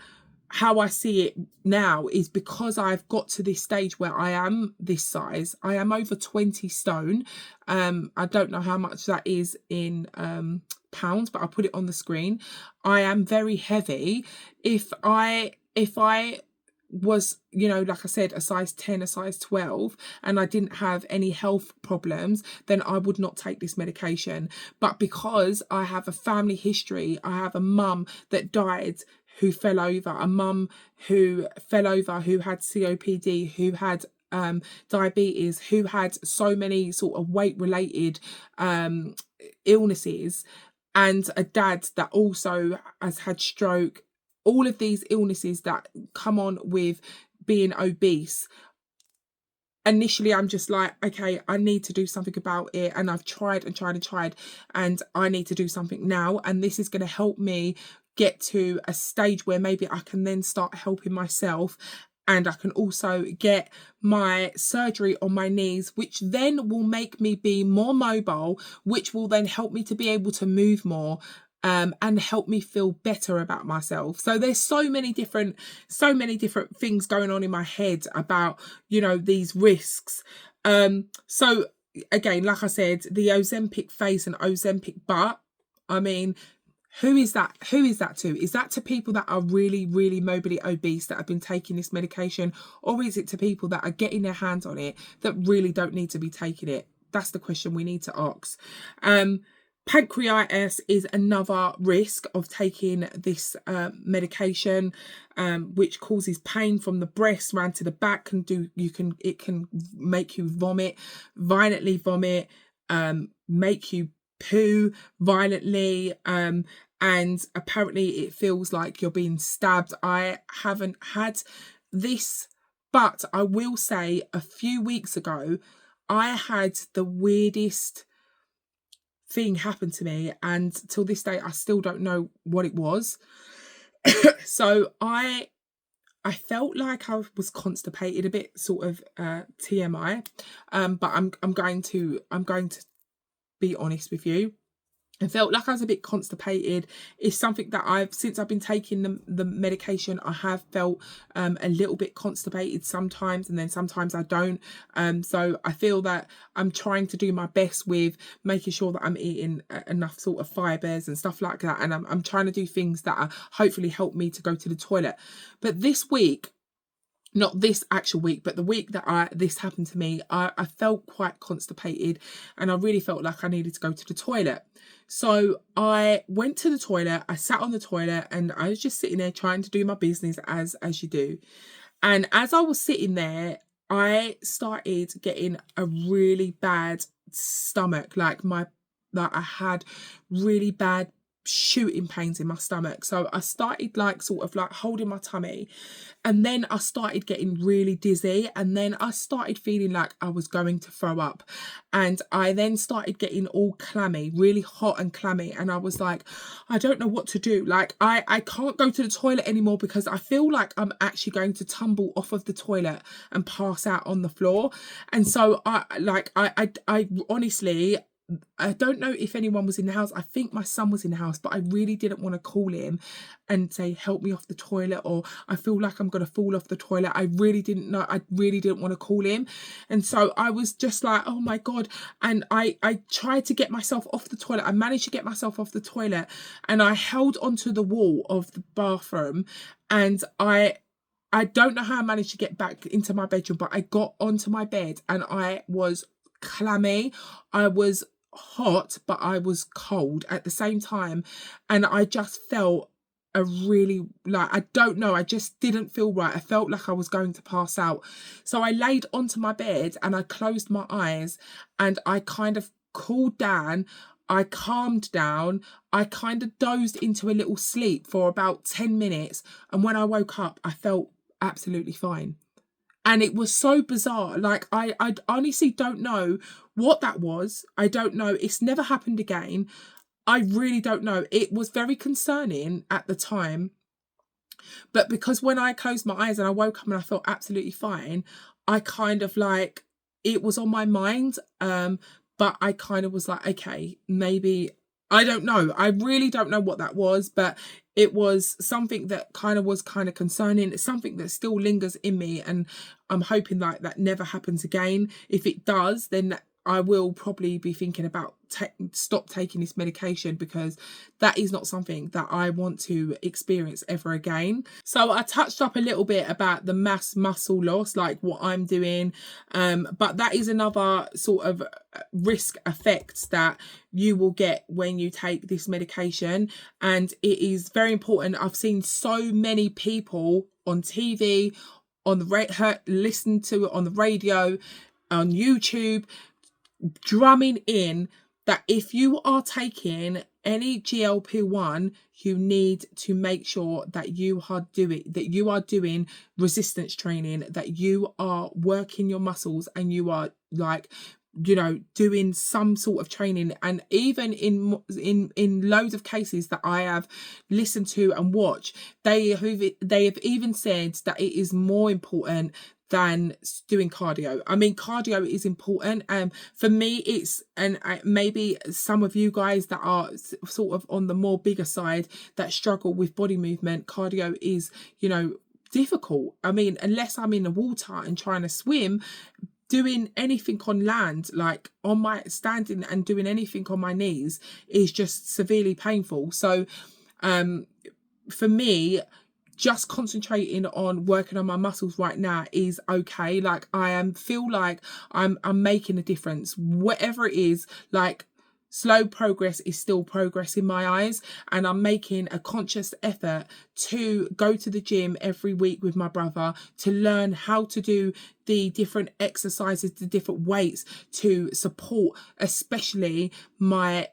how I see it now is because I've got to this stage where I am this size. I am over 20 stone. I don't know how much that is in pounds, but I'll put it on the screen. I am very heavy. If I was, you know, like I said, a size 10, a size 12, and I didn't have any health problems, then I would not take this medication. But because I have a family history, I have a mum that died who fell over, a mum who fell over, who had COPD, who had diabetes, who had so many sort of weight related illnesses, and a dad that also has had stroke, all of these illnesses that come on with being obese. Initially, I'm just like, okay, I need to do something about it. And I've tried and tried and tried, and I need to do something now. And this is going to help me get to a stage where maybe I can then start helping myself. And I can also get my surgery on my knees, which then will make me be more mobile, which will then help me to be able to move more. And help me feel better about myself. So there's so many different things going on in my head about, you know, these risks. So again, like I said, the Ozempic face and Ozempic butt, I mean, who is that to? Is that to people that are really, really morbidly obese that have been taking this medication? Or is it to people that are getting their hands on it that really don't need to be taking it? That's the question we need to ask. Pancreatitis is another risk of taking this medication, which causes pain from the breast round to the back. It can make you violently vomit, make you poo violently, and apparently it feels like you're being stabbed. I haven't had this, but I will say a few weeks ago I had the weirdest thing happen to me, and till this day I still don't know what it was. So I felt like I was constipated, a bit sort of TMI, but I'm going to be honest with you. I felt like I was a bit constipated. It's something that since I've been taking the medication, I have felt a little bit constipated sometimes, and then sometimes I don't. So I feel that I'm trying to do my best with making sure that I'm eating enough sort of fibers and stuff like that. And I'm trying to do things that are hopefully help me to go to the toilet. But this week, not this actual week, but the week that this happened to me, I felt quite constipated, and I really felt like I needed to go to the toilet. So I went to the toilet, I sat on the toilet, and I was just sitting there trying to do my business as you do. And as I was sitting there, I started getting a really bad stomach, like I had really bad shooting pains in my stomach. So I started like sort of like holding my tummy, and then I started getting really dizzy, and then I started feeling like I was going to throw up, and I then started getting all clammy, really hot and clammy, and I was like, I don't know what to do. Like I can't go to the toilet anymore because I feel like I'm actually going to tumble off of the toilet and pass out on the floor. And so I honestly, I don't know if anyone was in the house. I think my son was in the house, but I really didn't want to call him and say, help me off the toilet, or I feel like I'm going to fall off the toilet. I really didn't know. I really didn't want to call him. And so I was just like, oh my God. And I tried to get myself off the toilet. I managed to get myself off the toilet, and I held onto the wall of the bathroom, and I don't know how I managed to get back into my bedroom, but I got onto my bed, and I was clammy. I was hot, but I was cold at the same time, and I just felt a really, like, I don't know, I just didn't feel right. I felt like I was going to pass out. So I laid onto my bed and I closed my eyes, and I kind of cooled down. I calmed down. I kind of dozed into a little sleep for about 10 minutes, and when I woke up I felt absolutely fine. And it was so bizarre. Like, I honestly don't know what that was. I don't know. It's never happened again. I really don't know. It was very concerning at the time. But because when I closed my eyes and I woke up and I felt absolutely fine, I kind of like, it was on my mind. But I kind of was like, okay, maybe, I don't know. I really don't know what that was, but it was something that was kind of concerning. It's something that still lingers in me, and I'm hoping like that never happens again. If it does, then I will probably be thinking about stop taking this medication, because that is not something that I want to experience ever again. So I touched up a little bit about the mass muscle loss, like what I'm doing, but that is another sort of risk effects that you will get when you take this medication, and it is very important. I've seen so many people on TV, on the listen to it on the radio, on YouTube, drumming in that if you are taking any GLP-1, you need to make sure that you are doing resistance training, that you are working your muscles, and you are like, you know, doing some sort of training. And even in loads of cases that I have listened to and watched, they have even said that it is more important than doing cardio. I mean, cardio is important. For me, it's, and maybe some of you guys that are sort of on the more bigger side that struggle with body movement, cardio is, you know, difficult. I mean, unless I'm in the water and trying to swim, doing anything on land, like on my standing and doing anything on my knees, is just severely painful. So for me, just concentrating on working on my muscles right now is okay. Like, feel like I'm making a difference, whatever it is. Like, slow progress is still progress in my eyes, and I'm making a conscious effort to go to the gym every week with my brother to learn how to do the different exercises, the different weights to support especially my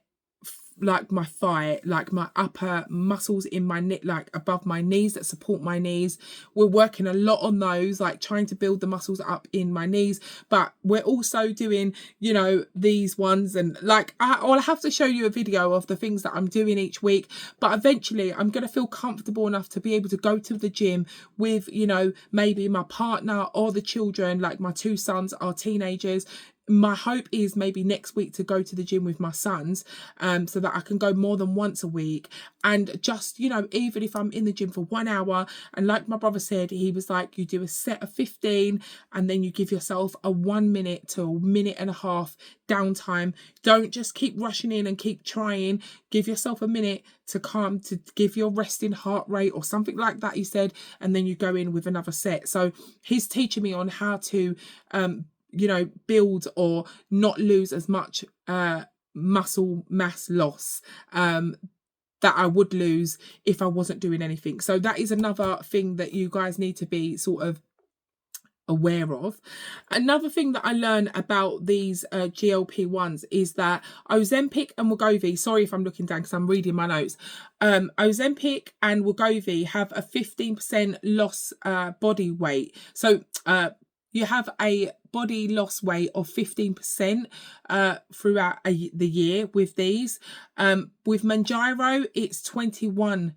like my thigh, like my upper muscles in my neck, like above my knees that support my knees. We're working a lot on those, like trying to build the muscles up in my knees. But we're also doing, you know, these ones, and like I'll have to show you a video of the things that I'm doing each week. But eventually I'm going to feel comfortable enough to be able to go to the gym with, you know, maybe my partner or the children. Like my two sons are teenagers. My hope is maybe next week to go to the gym with my sons, so that I can go more than once a week. And just, you know, even if I'm in the gym for 1 hour, and like my brother said, he was like, you do a set of 15 and then you give yourself a 1 minute to a minute and a half downtime. Don't just keep rushing in and keep trying. Give yourself a minute to calm, to give your resting heart rate or something like that, he said, and then you go in with another set. So he's teaching me on how to you know, build or not lose as much muscle mass loss that I would lose if I wasn't doing anything. So that is another thing that you guys need to be sort of aware of. Another thing that I learned about these GLP-1s is that Ozempic and Wegovy, sorry if I'm looking down because I'm reading my notes, Ozempic and Wegovy have a 15% loss body weight. So you have a body loss weight of 15% throughout the year with these. With Manjaro, it's 21%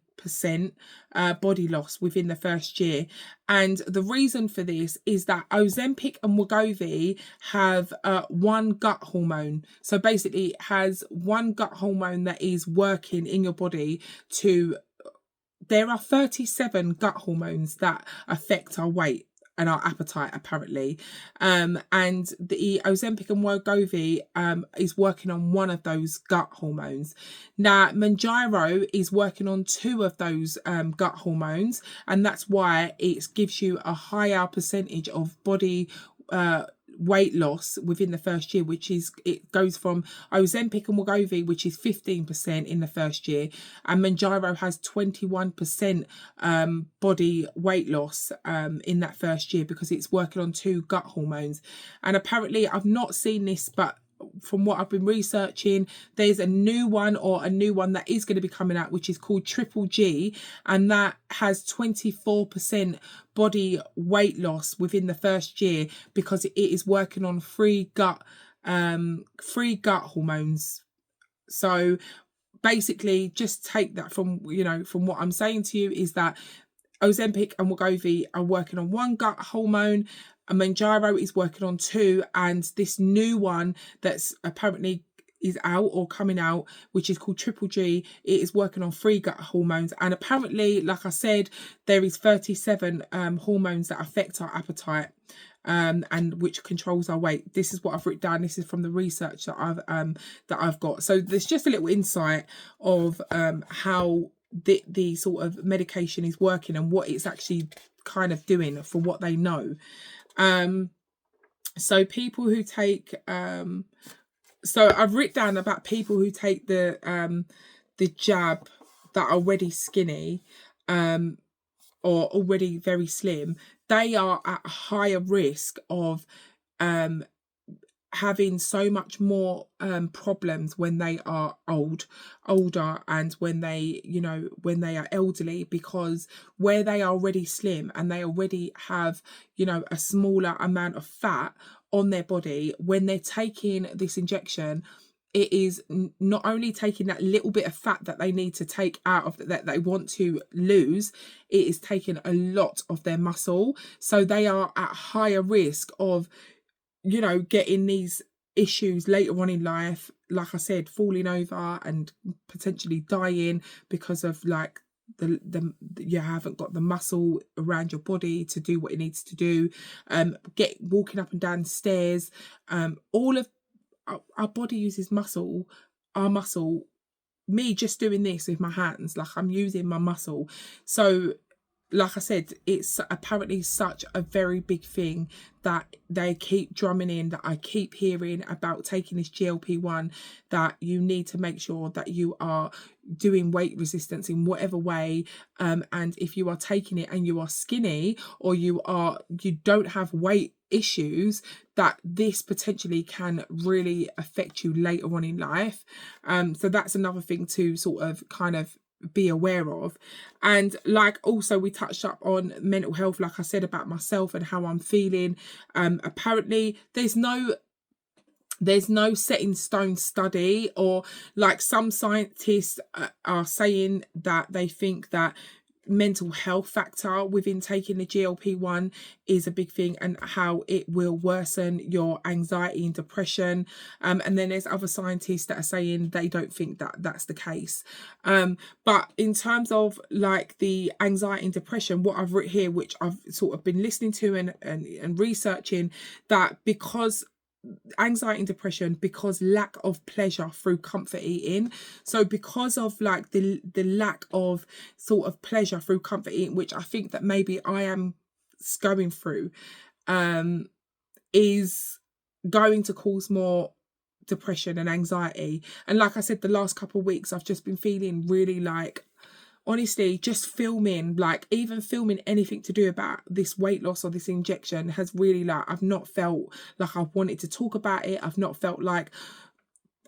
body loss within the first year. And the reason for this is that Ozempic and Wegovy have one gut hormone. So basically it has one gut hormone that is working in your body to... There are 37 gut hormones that affect our weight and our appetite, apparently, and the Ozempic and Wegovy is working on one of those gut hormones. Now Manjaro is working on two of those gut hormones, and that's why it gives you a higher percentage of body weight loss within the first year, which is, it goes from Ozempic and Wegovy, which is 15% in the first year, and Manjaro has 21% body weight loss in that first year, because it's working on two gut hormones. And apparently I've not seen this, but from what I've been researching, there's a new one that is going to be coming out, which is called Triple G, and that has 24% body weight loss within the first year, because it is working on free gut hormones. So basically, just take that from, you know, from what I'm saying to you, is that Ozempic and Wegovy are working on one gut hormone, and Manjaro is working on two, and this new one that's apparently is out or coming out, which is called Triple G, it is working on three gut hormones. And apparently, like I said, there is 37 hormones that affect our appetite, and which controls our weight. This is what I've written down. This is from the research that I've got. So there's just a little insight of how the sort of medication is working and what it's actually kind of doing for what they know. So people who take so I've written down about people who take the jab that are already skinny or already very slim. They are at a higher risk of having so much more problems when they are older, and when they, you know, when they are elderly, because where they are already slim and they already have, you know, a smaller amount of fat on their body, when they're taking this injection, it is not only taking that little bit of fat that they need to take out of that they want to lose, it is taking a lot of their muscle. So they are at higher risk of, you know, getting these issues later on in life, like I said, falling over and potentially dying because of like the you haven't got the muscle around your body to do what it needs to do, walking up and down stairs. All of our body uses muscle. Our muscle, me just doing this with my hands, like I'm using my muscle. So like I said, it's apparently such a very big thing that they keep drumming in, that I keep hearing about taking this GLP-1, that you need to make sure that you are doing weight resistance in whatever way. And if you are taking it and you are skinny, or you don't have weight issues, that this potentially can really affect you later on in life. So that's another thing to sort of kind of be aware of. And like, also we touched up on mental health, like I said, about myself and how I'm feeling. Apparently there's no set in stone study, or like some scientists are saying that they think that mental health factor within taking the GLP-1 is a big thing, and how it will worsen your anxiety and depression. And then there's other scientists that are saying they don't think that that's the case. But in terms of like the anxiety and depression, what I've written here, which I've sort of been listening to and researching, that because anxiety and depression, because lack of pleasure through comfort eating. So because of like the lack of sort of pleasure through comfort eating, which I think that maybe I am going through, is going to cause more depression and anxiety. And like I said, the last couple of weeks I've just been feeling really like, honestly, just filming, like even filming anything to do about this weight loss or this injection has really, like, I've not felt like I've wanted to talk about it. I've not felt like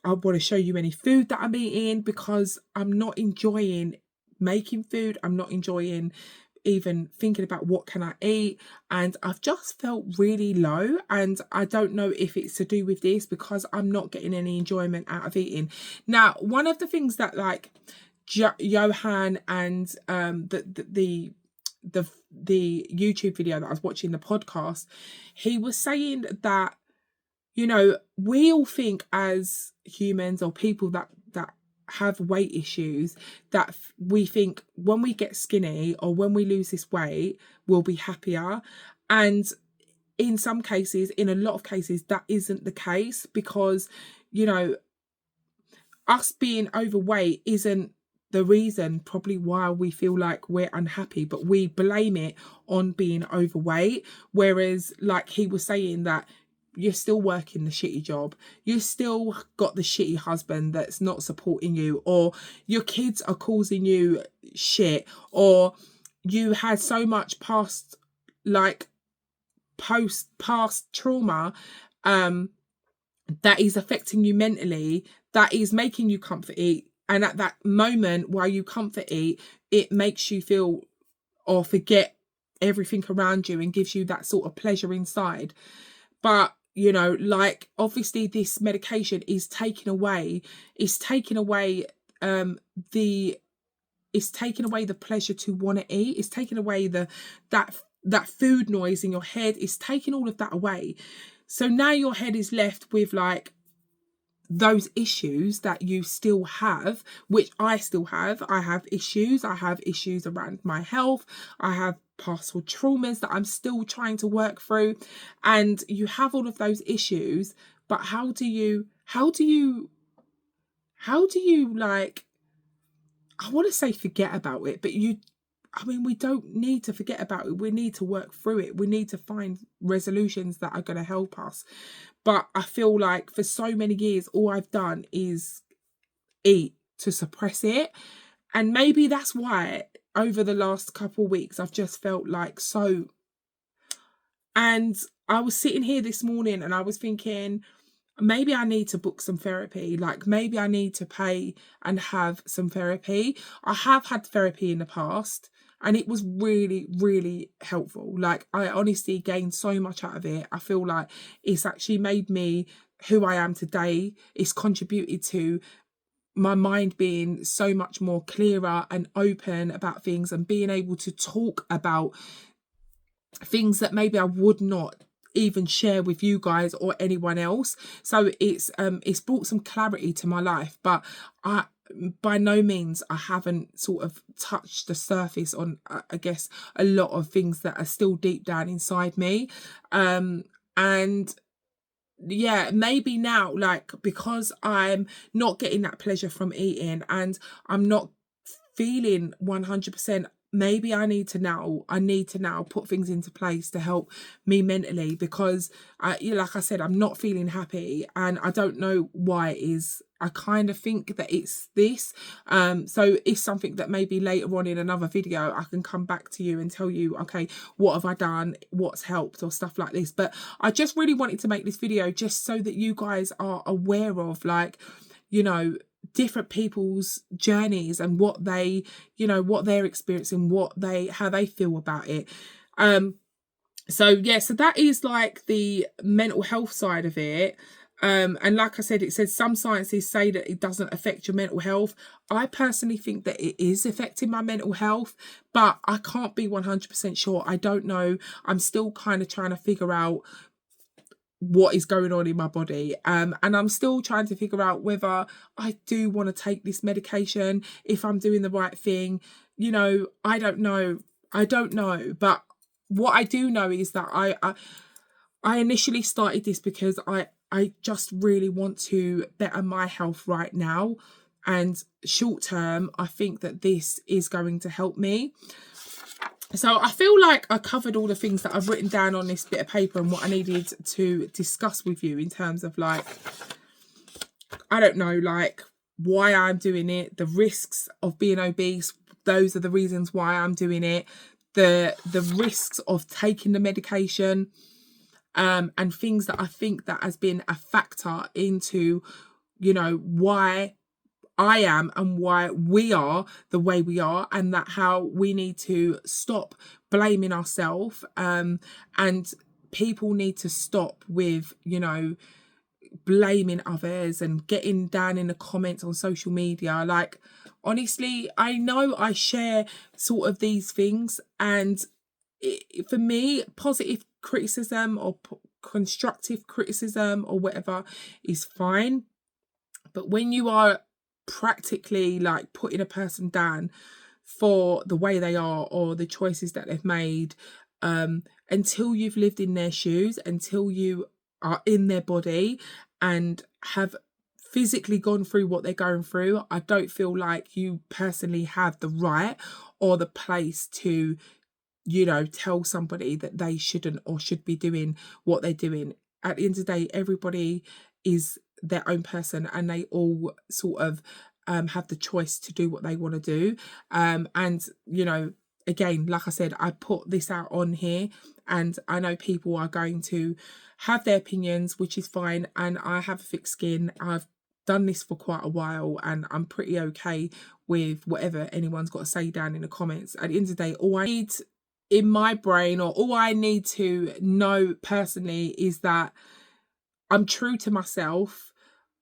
I want to show you any food that I'm eating, because I'm not enjoying making food. I'm not enjoying even thinking about what can I eat, and I've just felt really low. And I don't know if it's to do with this, because I'm not getting any enjoyment out of eating. Now, one of the things that like Johan and the YouTube video that I was watching, the podcast, he was saying that, you know, we all think as humans, or people that have weight issues, that we think when we get skinny or when we lose this weight, we'll be happier. And in some cases, in a lot of cases, that isn't the case, because, you know, us being overweight isn't the reason probably why we feel like we're unhappy, but we blame it on being overweight. Whereas, like he was saying, that you're still working the shitty job, you still got the shitty husband that's not supporting you, or your kids are causing you shit, or you had so much past trauma that is affecting you mentally, that is making you comfort eat. And at that moment, while you comfort eat, it makes you feel or forget everything around you and gives you that sort of pleasure inside. But, you know, like, obviously this medication is taking away the pleasure to want to eat. It's taking away that food noise in your head. It's taking all of that away. So now your head is left with like those issues that you still have, which I still have. I have issues. I have issues around my health. I have past traumas that I'm still trying to work through. And you have all of those issues, but how do you like, I want to say forget about it, but we don't need to forget about it. We need to work through it. We need to find resolutions that are going to help us. But I feel like for so many years, all I've done is eat to suppress it. And maybe that's why over the last couple of weeks, I've just felt like so. And I was sitting here this morning and I was thinking, maybe I need to book some therapy. Like, maybe I need to pay and have some therapy. I have had therapy in the past, and it was really, really helpful. Like, I honestly gained so much out of it. I feel like it's actually made me who I am today. It's contributed to my mind being so much more clearer and open about things, and being able to talk about things that maybe I would not even share with you guys or anyone else. So it's brought some clarity to my life, but by no means I haven't sort of touched the surface on I guess a lot of things that are still deep down inside me. And yeah, maybe now, like, because I'm not getting that pleasure from eating, and I'm not feeling 100% maybe I need to now put things into place to help me mentally, because like I said, I'm not feeling happy and I don't know why it is. I kind of think that it's this. So it's something that maybe later on in another video I can come back to you and tell you, okay, what have I done, what's helped, or stuff like this. But I just really wanted to make this video just so that you guys are aware of, like, you know, different people's journeys and what they, you know, what they're experiencing, how they feel about it. So yeah, so that is like the mental health side of it. And like I said, it says some sciences say that it doesn't affect your mental health. I personally think that it is affecting my mental health, but I can't be 100% sure. I don't know. I'm still kind of trying to figure out what is going on in my body, and I'm still trying to figure out whether I do want to take this medication, if I'm doing the right thing. You know, I don't know, but what I do know is that I initially started this because I just really want to better my health right now, and short term I think that this is going to help me. So I feel like I covered all the things that I've written down on this bit of paper and what I needed to discuss with you in terms of, like, I don't know, like why I'm doing it, the risks of being obese. Those are the reasons why I'm doing it. The risks of taking the medication, and things that I think that has been a factor into, you know, why I am and why we are the way we are, and that how we need to stop blaming ourselves, and people need to stop with, you know, blaming others and getting down in the comments on social media. Like, honestly, I know I share sort of these things, and for me, positive criticism or constructive criticism or whatever is fine, but when you are practically like putting a person down for the way they are or the choices that they've made, until you've lived in their shoes, until you are in their body and have physically gone through what they're going through, I don't feel like you personally have the right or the place to, you know, tell somebody that they shouldn't or should be doing what they're doing. At the end of the day, everybody is their own person and they all sort of have the choice to do what they want to do. And, you know, again, like I said, I put this out on here and I know people are going to have their opinions, which is fine. And I have a thick skin. I've done this for quite a while and I'm pretty okay with whatever anyone's got to say down in the comments. At the end of the day, all I need in my brain, or all I need to know personally, is that I'm true to myself.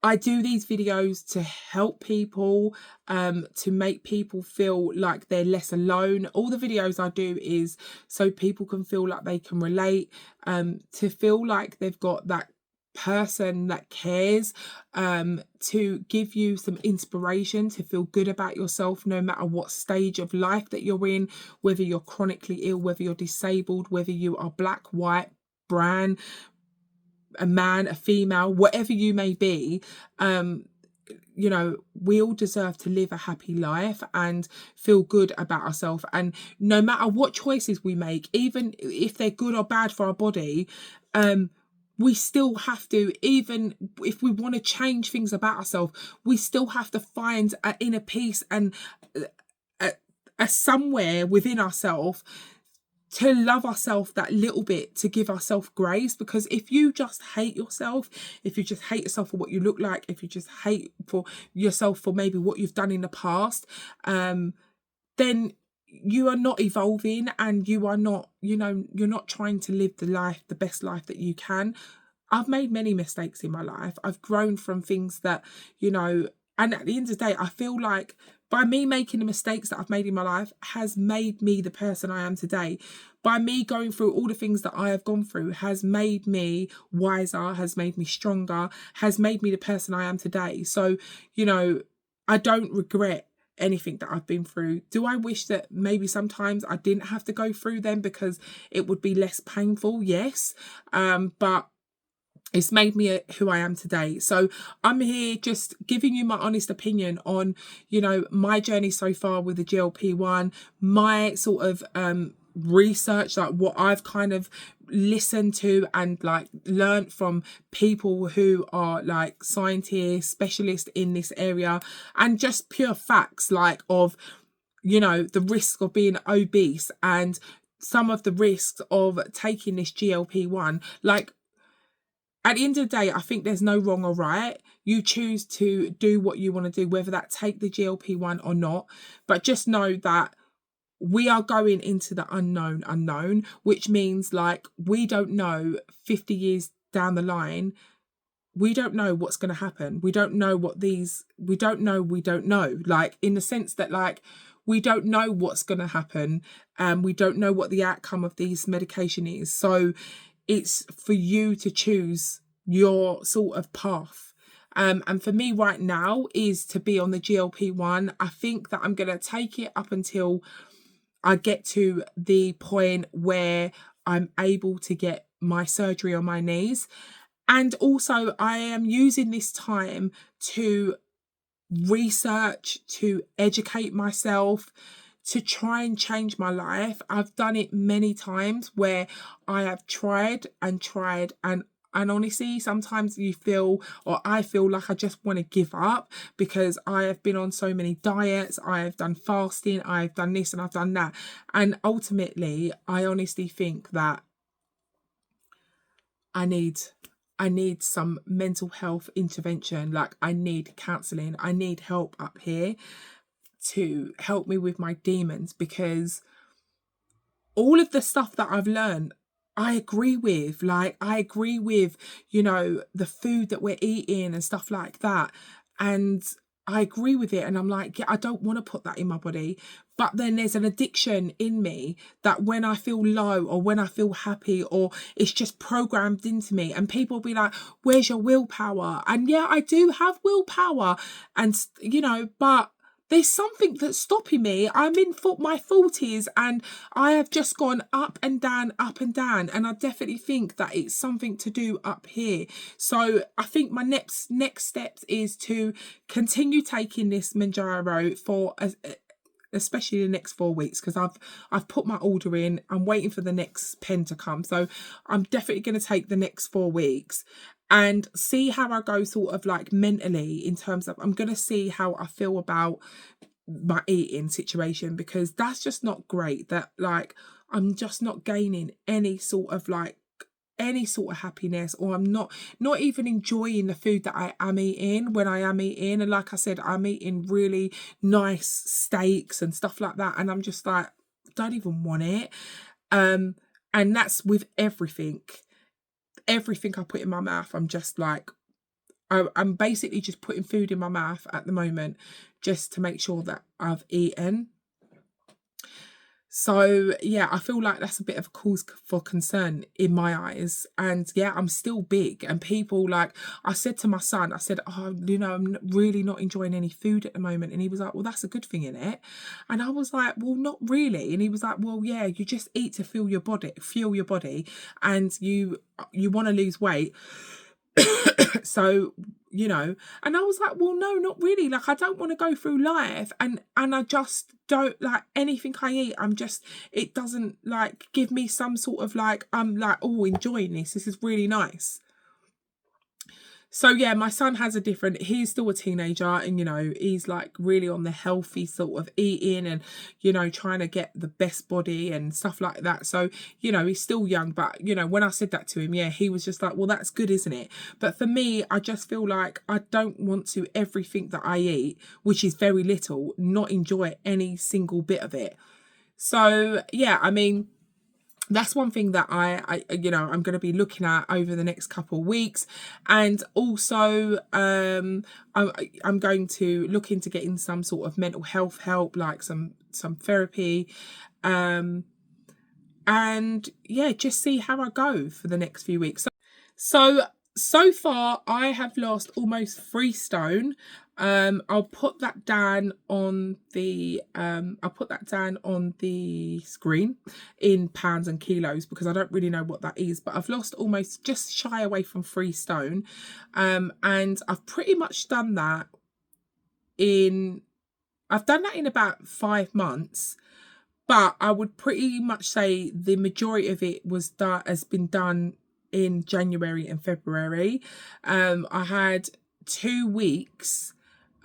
I do these videos to help people, to make people feel like they're less alone. All the videos I do is so people can feel like they can relate, to feel like they've got that person that cares, to give you some inspiration to feel good about yourself no matter what stage of life that you're in, whether you're chronically ill, whether you're disabled, whether you are black, white, brown, a man, a female, whatever you may be. You know, we all deserve to live a happy life and feel good about ourselves. And no matter what choices we make, even if they're good or bad for our body, we still have to, even if we want to change things about ourselves, we still have to find an inner peace and a somewhere within ourselves to love ourselves that little bit, to give ourselves grace. Because if you just hate yourself, if you just hate yourself for what you look like, if you just hate for yourself for maybe what you've done in the past, then you are not evolving and you are not, you know, you're not trying to live the best life that you can. I've made many mistakes in my life. I've grown from things that, you know, and at the end of the day, I feel like by me making the mistakes that I've made in my life has made me the person I am today. By me going through all the things that I have gone through has made me wiser, has made me stronger, has made me the person I am today. So, you know, I don't regret anything that I've been through. Do I wish that maybe sometimes I didn't have to go through them because it would be less painful? Yes. But it's made me who I am today. So I'm here just giving you my honest opinion on, you know, my journey so far with the GLP-1, my sort of research, like what I've kind of listened to and like learned from people who are like scientists, specialists in this area, and just pure facts like of, you know, the risk of being obese and some of the risks of taking this GLP-1. Like, at the end of the day, I think there's no wrong or right. You choose to do what you want to do, whether that take the GLP-1 or not. But just know that we are going into the unknown, which means like we don't know 50 years down the line, we don't know what's going to happen. We don't know we don't know. Like, in the sense that like, we don't know what's going to happen, and we don't know what the outcome of these medication is. So it's for you to choose your sort of path. And for me right now is to be on the GLP-1. I think that I'm going to take it up until I get to the point where I'm able to get my surgery on my knees. And also I am using this time to research, to educate myself, to try and change my life. I've done it many times where I have tried and honestly, sometimes you feel, or I feel like I just want to give up, because I have been on so many diets, I have done fasting, I've done this and I've done that. And ultimately, I honestly think that I need some mental health intervention. Like, I need counselling. I need help up here to help me with my demons, because all of the stuff that I've learned, I agree with. Like, I agree with, you know, the food that we're eating and stuff like that. And I agree with it. And I'm like, yeah, I don't want to put that in my body. But then there's an addiction in me that when I feel low or when I feel happy, or it's just programmed into me, and people will be like, where's your willpower? And yeah, I do have willpower, and, you know, but there's something that's stopping me. I'm in my 40s and I have just gone up and down, up and down. And I definitely think that it's something to do up here. So I think my next steps is to continue taking this Manjaro for especially the next 4 weeks, because I've put my order in. I'm waiting for the next pen to come. So I'm definitely going to take the next 4 weeks and see how I go sort of like mentally, in terms of, I'm going to see how I feel about my eating situation, because that's just not great. That like, I'm just not gaining any sort of happiness, or I'm not even enjoying the food that I am eating when I am eating. And like I said, I'm eating really nice steaks and stuff like that, and I'm just like, don't even want it. And that's with everything I put in my mouth. I'm just like, I'm basically just putting food in my mouth at the moment just to make sure that I've eaten. So yeah, I feel like that's a bit of a cause for concern in my eyes. And yeah, I'm still big, and people, like, I said to my son, I said, oh, you know, I'm really not enjoying any food at the moment. And he was like, well, that's a good thing, isn't it? And I was like, well, not really. And he was like, well, yeah, you just eat to fuel your body, and you want to lose weight. So, you know, and I was like, well, no, not really. Like, I don't want to go through life and I just don't like anything I eat. It doesn't like give me some sort of like, I'm like, oh, enjoying this. This is really nice. So yeah, my son has he's still a teenager, and, you know, he's like really on the healthy sort of eating and, you know, trying to get the best body and stuff like that. So, you know, he's still young, but, you know, when I said that to him, yeah, he was just like, well, that's good, isn't it? But for me, I just feel like I don't want to, everything that I eat, which is very little, not enjoy any single bit of it. So yeah, I mean, that's one thing that I you know, I'm going to be looking at over the next couple of weeks. And also I'm going to look into getting some sort of mental health help, like some therapy, and yeah, just see how I go for the next few weeks. So so far I have lost almost 3 stone. I'll put that down on the screen in pounds and kilos, because I don't really know what that is, but I've lost almost just shy away from 3 stone. And I've pretty much done that in about 5 months. But I would pretty much say the majority of it has been done in January and February. I had 2 weeks,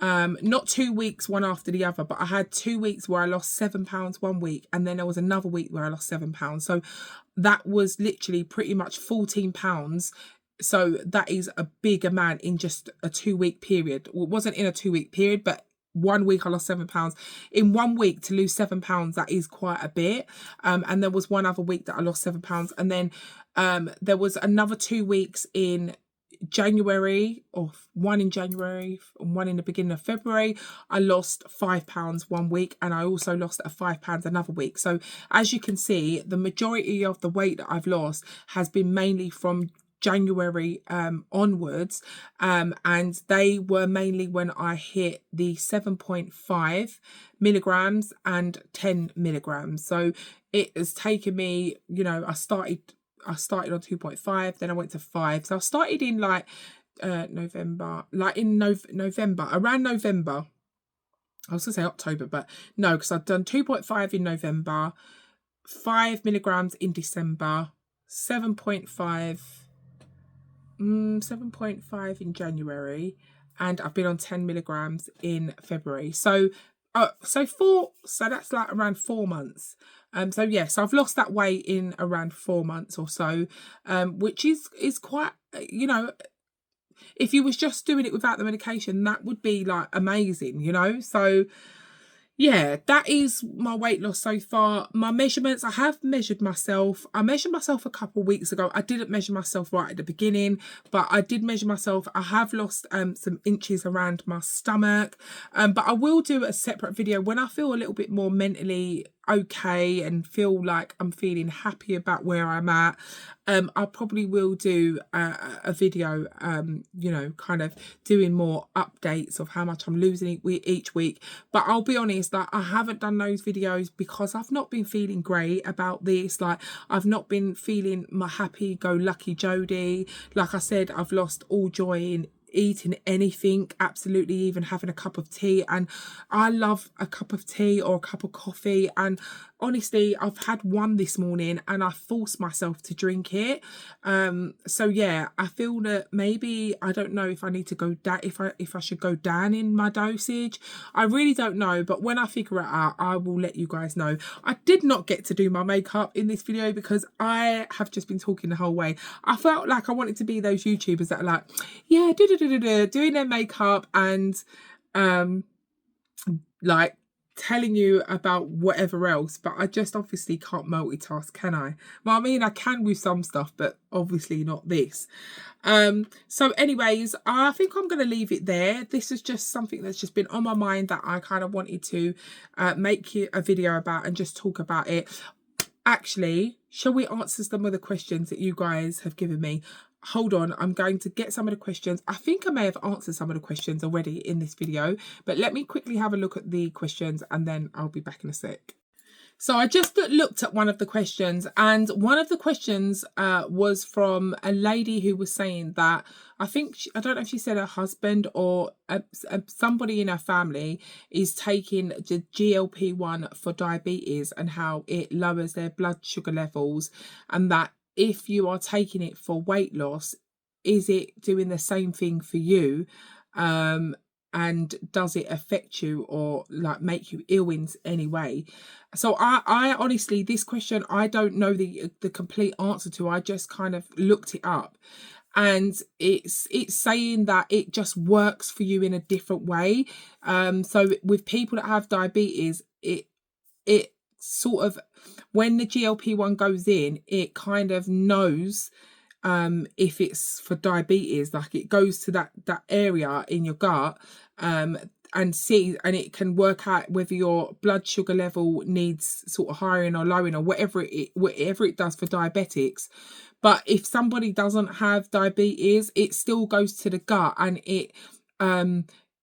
not 2 weeks one after the other, but I had 2 weeks where I lost £7 one week, and then there was another week where I lost £7. So that was literally pretty much £14. So that is a big amount in just a 2-week period. Well, it wasn't in a 2-week period, but 1 week I lost £7. In 1 week to lose £7, that is quite a bit. And there was one other week that I lost £7, and then there was another 2 weeks in January, or one in January and one in the beginning of February. I lost £5 1 week, and I also lost at £5 another week. So as you can see, the majority of the weight that I've lost has been mainly from January onwards, and they were mainly when I hit the 7.5 milligrams and 10 milligrams. So it has taken me, you know, I started on 2.5, then I went to 5. So I started in like November, like in November, around November. I was gonna say October, but no, because I've done 2.5 in November, 5 milligrams in December, 7.5 in January, and I've been on 10 milligrams in February. So so that's like around 4 months. So yes, I've lost that weight in around 4 months or so, which is quite, you know, if you was just doing it without the medication, that would be like amazing, you know. So yeah, that is my weight loss so far. My measurements, I have measured myself. I measured myself a couple of weeks ago. I didn't measure myself right at the beginning, but I did measure myself. I have lost some inches around my stomach, but I will do a separate video when I feel a little bit more mentally okay and feel like I'm feeling happy about where I'm at. I probably will do a video, you know, kind of doing more updates of how much I'm losing each week. But I'll be honest, like, I haven't done those videos because I've not been feeling great about this. Like, I've not been feeling my happy-go-lucky Jodie. Like I said, I've lost all joy in eating anything, absolutely, even having a cup of tea. And I love a cup of tea or a cup of coffee, and honestly, I've had one this morning and I forced myself to drink it. So yeah, I feel that maybe, I don't know if I need to go down, if I should go down in my dosage. I really don't know, but when I figure it out, I will let you guys know. I did not get to do my makeup in this video because I have just been talking the whole way. I felt like I wanted to be those YouTubers that are like, yeah, doing their makeup and like telling you about whatever else, but I just obviously can't multitask, can I? Well, I mean, I can with some stuff, but obviously not this. So anyways, I think I'm going to leave it there. This is just something that's just been on my mind that I kind of wanted to make a video about and just talk about it. Actually, shall we answer some of the questions that you guys have given me? Hold on, I'm going to get some of the questions. I think I may have answered some of the questions already in this video, but let me quickly have a look at the questions and then I'll be back in a sec. So I just looked at one of the questions, and one of the questions was from a lady who was saying that, I don't know if she said her husband or somebody in her family is taking the GLP1 for diabetes, and how it lowers their blood sugar levels, and that if you are taking it for weight loss, is it doing the same thing for you? And does it affect you or like make you ill in any way? So I honestly, this question, I don't know the complete answer to. I just kind of looked it up, and it's saying that it just works for you in a different way. So with people that have diabetes, it sort of, when the GLP-1 goes in, it kind of knows if it's for diabetes, like it goes to that area in your gut, and it can work out whether your blood sugar level needs sort of higher or lowering or whatever it does for diabetics. But if somebody doesn't have diabetes, it still goes to the gut, and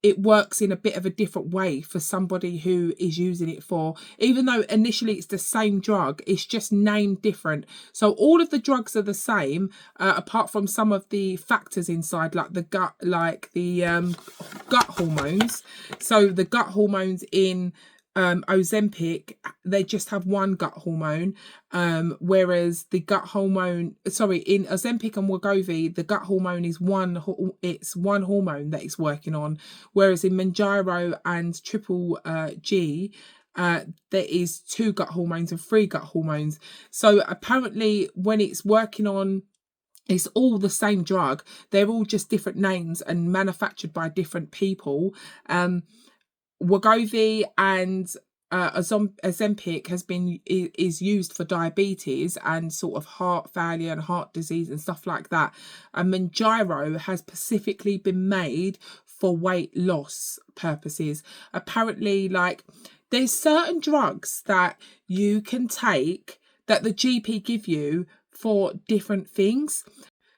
it works in a bit of a different way for somebody who is using it for, even though initially it's the same drug, it's just named different. So all of the drugs are the same, apart from some of the factors inside, like the gut, like the gut hormones. So the gut hormones in Ozempic, they just have one gut hormone, whereas the gut hormone, sorry, in Ozempic and Wegovy, the gut hormone is it's one hormone that it's working on, whereas in Manjaro and Triple G, there is 2 gut hormones and 3 gut hormones. So apparently when it's working on, it's all the same drug, they're all just different names and manufactured by different people. Wegovy and Ozempic is used for diabetes and sort of heart failure and heart disease and stuff like that. And Manjaro has specifically been made for weight loss purposes. Apparently, like, there's certain drugs that you can take that the GP give you for different things.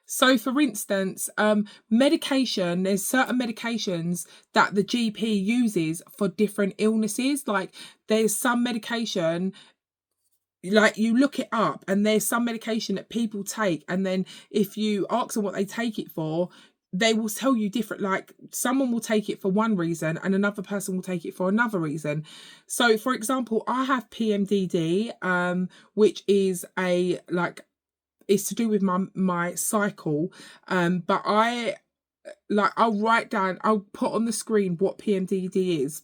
So, for instance, medication, there's certain medications that the GP uses for different illnesses. Like, there's some medication, like, you look it up, and there's some medication that people take, and then if you ask them what they take it for, they will tell you different. Like, someone will take it for one reason and another person will take it for another reason. So, for example, I have PMDD, which is it's to do with my cycle, but I'll write down, I'll put on the screen what PMDD is.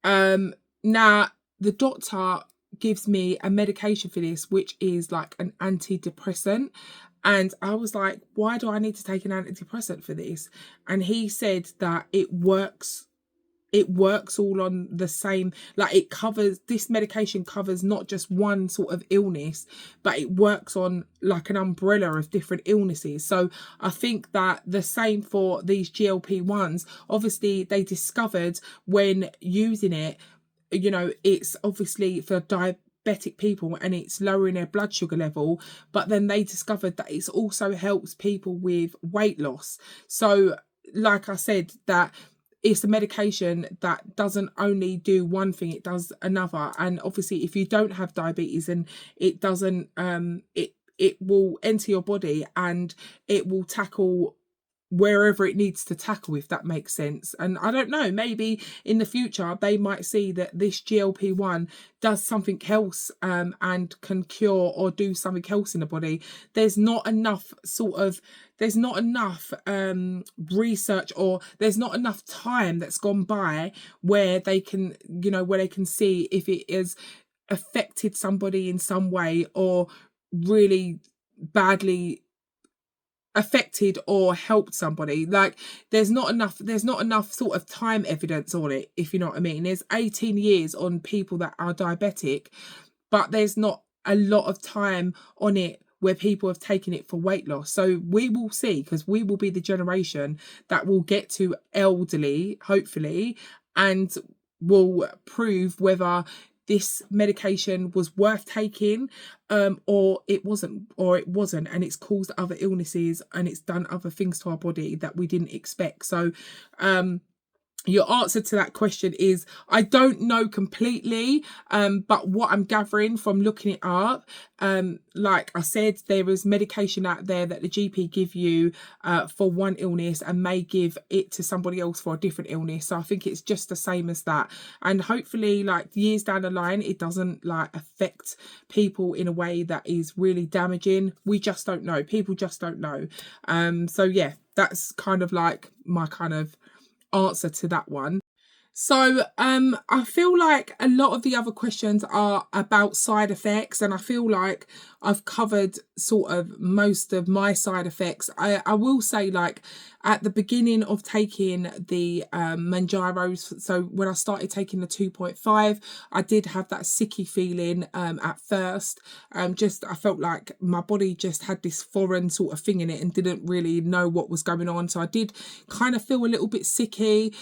Now the doctor gives me a medication for this, which is like an antidepressant, and I was like, why do I need to take an antidepressant for this? And he said that it works all on the same, like, it covers, this medication covers not just one sort of illness, but it works on like an umbrella of different illnesses. So I think that the same for these GLP-1s. Obviously they discovered when using it, you know, it's obviously for diabetic people and it's lowering their blood sugar level, but then they discovered that it also helps people with weight loss. So like I said, that it's a medication that doesn't only do one thing, it does another. And obviously if you don't have diabetes, and it doesn't it will enter your body and it will tackle wherever it needs to tackle, if that makes sense. And I don't know, maybe in the future they might see that this GLP-1 does something else, and can cure or do something else in the body. There's not enough research, or there's not enough time that's gone by where they can, you know, where they can see if it has affected somebody in some way, or really badly affected or helped somebody. Like, there's not enough sort of time evidence on it, if you know what I mean. There's 18 years on people that are diabetic, but there's not a lot of time on it where people have taken it for weight loss. So we will see, because we will be the generation that will get to elderly, hopefully, and will prove whether this medication was worth taking, or it wasn't, and it's caused other illnesses and it's done other things to our body that we didn't expect. So your answer to that question is, I don't know completely, but what I'm gathering from looking it up, like I said, there is medication out there that the GP give you for one illness and may give it to somebody else for a different illness. So I think it's just the same as that. And hopefully, like, years down the line, it doesn't like affect people in a way that is really damaging. We just don't know. People just don't know. So yeah, that's kind of like my kind of answer to that one. So I feel like a lot of the other questions are about side effects, and I feel like I've covered sort of most of my side effects. I will say, like, at the beginning of taking the Manjaros, so when I started taking the 2.5, I did have that sicky feeling at first. I felt like my body just had this foreign sort of thing in it and didn't really know what was going on. So I did kind of feel a little bit sicky.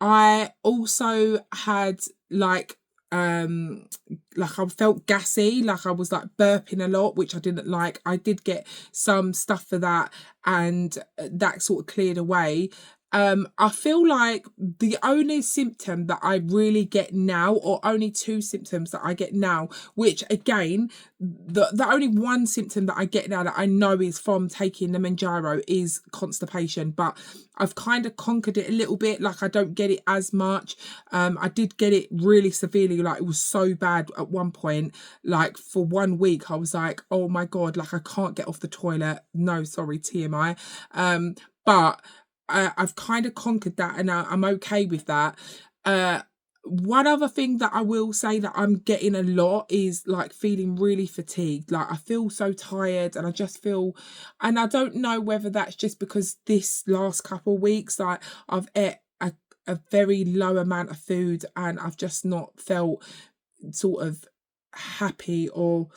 I also had, like, like I felt gassy, like I was like burping a lot, which I didn't like. I did get some stuff for that, and that sort of cleared away. I feel like the only symptom that I really get now, or only two symptoms that I get now, which again, the only one symptom that I get now that I know is from taking the Manjaro is constipation, but I've kind of conquered it a little bit. Like I don't get it as much. I did get it really severely. Like it was so bad at one point. Like for 1 week, I was like, oh my God, like I can't get off the toilet. No, sorry, TMI. But I've kind of conquered that, and I'm okay with that. One other thing that I will say that I'm getting a lot is like feeling really fatigued. Like I feel so tired, and I just feel, and I don't know whether that's just because this last couple of weeks, like I've ate a very low amount of food, and I've just not felt sort of happy or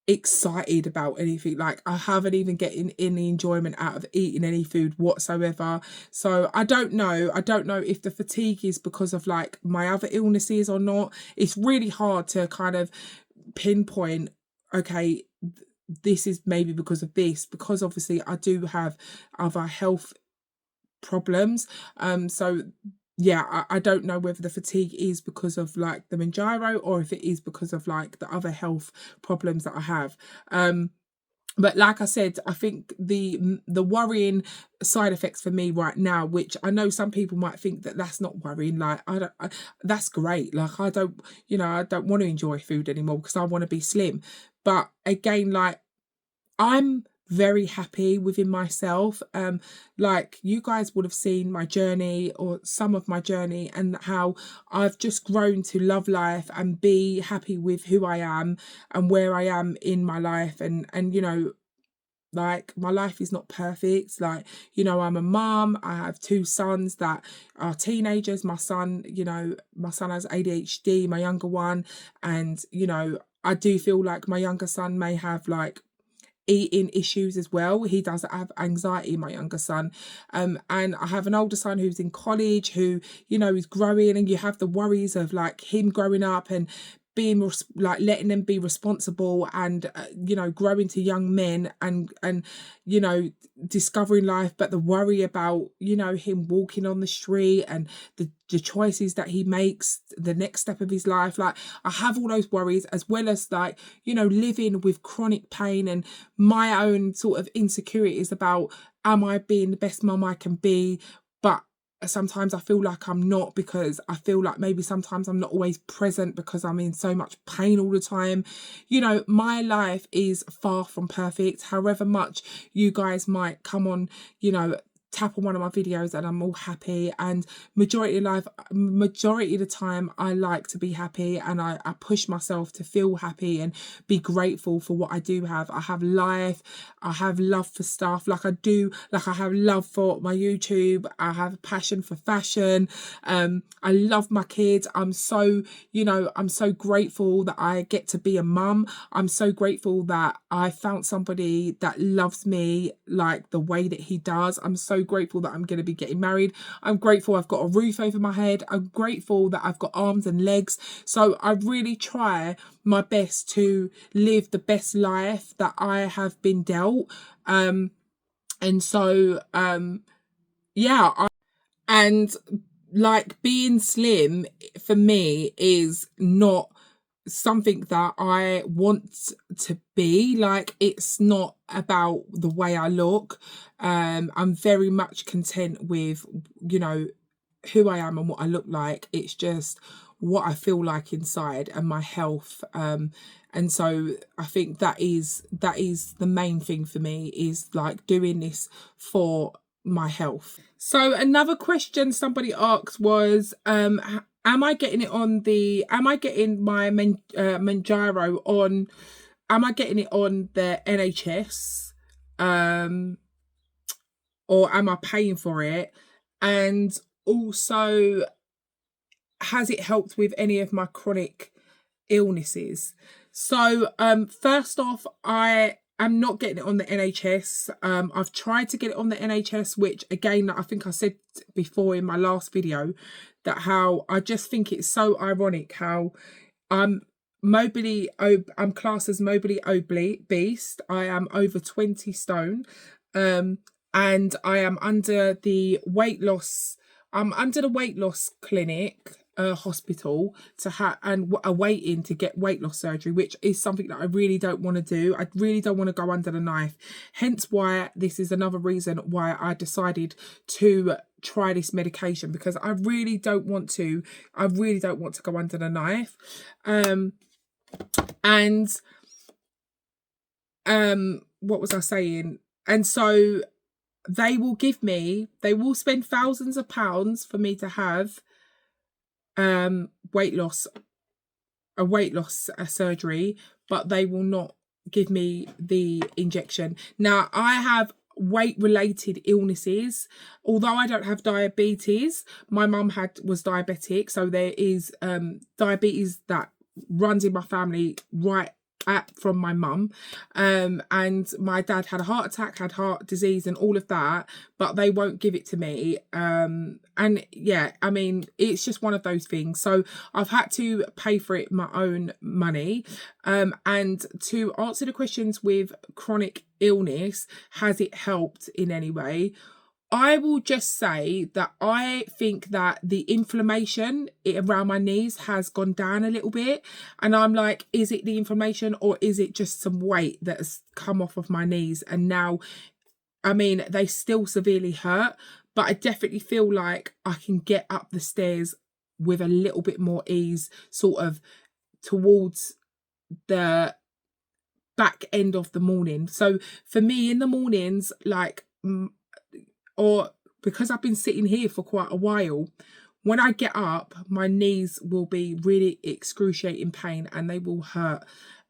excited about anything. Like I haven't even getting any enjoyment out of eating any food whatsoever. So I don't know if the fatigue is because of like my other illnesses or not. It's really hard to kind of pinpoint, okay, this is maybe because of this, because obviously I do have other health problems. So yeah, I don't know whether the fatigue is because of like the Manjaro, or if it is because of like the other health problems that I have. But like I said, I think the worrying side effects for me right now, which I know some people might think that that's not worrying, like that's great. Like I don't want to enjoy food anymore because I want to be slim. But again, like I'm very happy within myself. Like you guys would have seen my journey, or some of my journey, and how I've just grown to love life and be happy with who I am and where I am in my life. And like my life is not perfect. Like, I'm a mom. I have two sons that are teenagers. My son has ADHD, my younger one. And, I do feel like my younger son may have like eating issues as well. He does have anxiety, my younger son. And I have an older son who's in college, who, is growing, and you have the worries of like him growing up and being like letting them be responsible, and growing to young men, and discovering life, but the worry about him walking on the street and the choices that he makes, the next step of his life. Like I have all those worries, as well as like living with chronic pain and my own sort of insecurities about, am I being the best mum I can be? But sometimes I feel like I'm not, because I feel like maybe sometimes I'm not always present because I'm in so much pain all the time. My life is far from perfect. However much you guys might come on, tap on one of my videos and I'm all happy, and majority of the time I like to be happy, and I push myself to feel happy and be grateful for what I do have. I have life, I have love for stuff, like I have love for my YouTube, I have a passion for fashion, I love my kids. I'm so grateful that I get to be a mum. I'm so grateful that I found somebody that loves me like the way that he does. I'm so grateful that I'm going to be getting married. I'm grateful I've got a roof over my head. I'm grateful that I've got arms and legs. So I really try my best to live the best life that I have been dealt. And like being slim for me is not something that I want to be. Like it's not about the way I look. I'm very much content with who I am and what I look like. It's just what I feel like inside and my health. And so I think that is the main thing for me, is like doing this for my health. So another question somebody asked was, am I getting my Manjaro on, am I getting it on the NHS, or am I paying for it? And also, has it helped with any of my chronic illnesses? So first off, I am not getting it on the NHS. I've tried to get it on the NHS, which again, I think I said before in my last video, that how I just think it's so ironic how I'm I'm classed as morbidly obese. I am over 20 stone. And I am under the weight loss. I'm under the weight loss clinic, hospital, to have and awaiting to get weight loss surgery, which is something that I really don't want to do. I really don't want to go under the knife. Hence why this is another reason why I decided to try this medication, because I really don't want to. I really don't want to go under the knife. What was I saying? And so they will spend thousands of pounds for me to have weight loss surgery, but they will not give me the injection. Now, I have weight related illnesses. Although I don't have diabetes, my mum was diabetic, so there is diabetes that runs in my family from my mum, and my dad had a heart attack, had heart disease and all of that, but they won't give it to me. And yeah, I mean, it's just one of those things. So I've had to pay for it my own money. And to answer the questions with chronic illness, has it helped in any way? I will just say that I think that the inflammation around my knees has gone down a little bit. And I'm like, is it the inflammation or is it just some weight that has come off of my knees? And now, I mean, they still severely hurt, but I definitely feel like I can get up the stairs with a little bit more ease, sort of towards the back end of the morning. So for me in the mornings, like, or because I've been sitting here for quite a while, when I get up, my knees will be really excruciating pain and they will hurt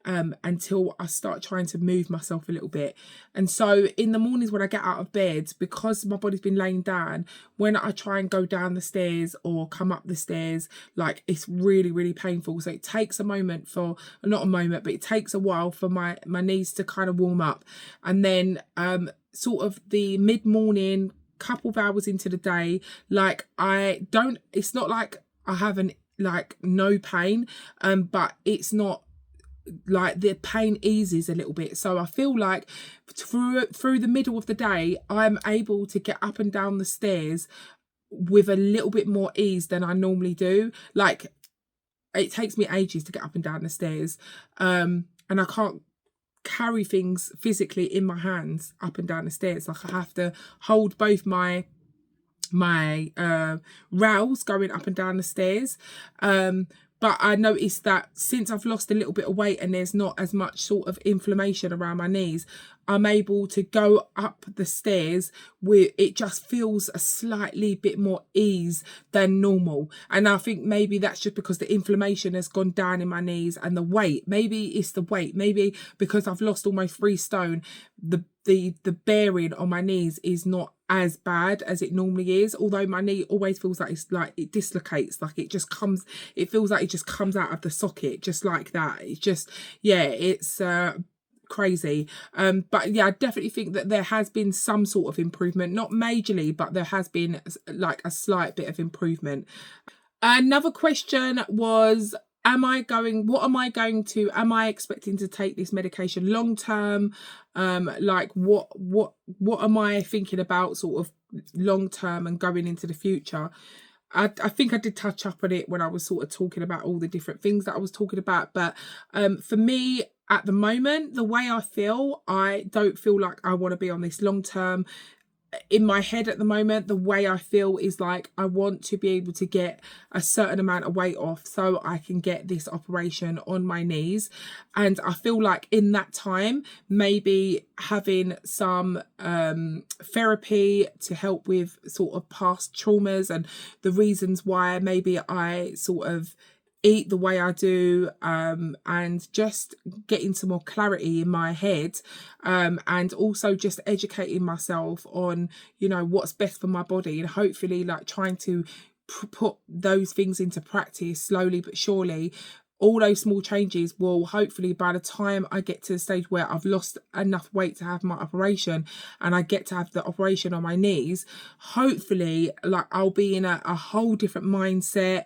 until I start trying to move myself a little bit. And so in the mornings when I get out of bed, because my body's been laying down, when I try and go down the stairs or come up the stairs, like, it's really, really painful. So it takes a moment not a moment, but it takes a while for my knees to kind of warm up. And then sort of the mid-morning, couple of hours into the day, like, it's not like I have no pain, but it's not like the pain eases a little bit. So I feel like through the middle of the day, I'm able to get up and down the stairs with a little bit more ease than I normally do. Like, it takes me ages to get up and down the stairs, and I can't carry things physically in my hands up and down the stairs. Like, I have to hold both my rails going up and down the stairs. But I noticed that since I've lost a little bit of weight and there's not as much sort of inflammation around my knees, I'm able to go up the stairs with it just feels a slightly bit more ease than normal. And I think maybe that's just because the inflammation has gone down in my knees and the weight. Maybe it's the weight. Maybe because I've lost almost 3 stone, the bearing on my knees is not as bad as it normally is, although my knee always feels like it's like it dislocates, like it feels like it just comes out of the socket just like that. It's just, yeah, it's crazy. But yeah, I definitely think that there has been some sort of improvement, not majorly, but there has been like a slight bit of improvement. Another question was, am I expecting to take this medication long term? Like, what am I thinking about sort of long term and going into the future? I think I did touch up on it when I was sort of talking about all the different things that I was talking about. But for me at the moment, the way I feel, I don't feel like I want to be on this long term. In my head at the moment, the way I feel is like I want to be able to get a certain amount of weight off so I can get this operation on my knees. And I feel like in that time, maybe having some therapy to help with sort of past traumas and the reasons why maybe I sort of eat the way I do, and just getting some more clarity in my head, and also just educating myself on, you know, what's best for my body, and hopefully like trying to put those things into practice slowly but surely all those small changes will hopefully, by the time I get to the stage where I've lost enough weight to have my operation and I get to have the operation on my knees, hopefully like I'll be in a whole different mindset.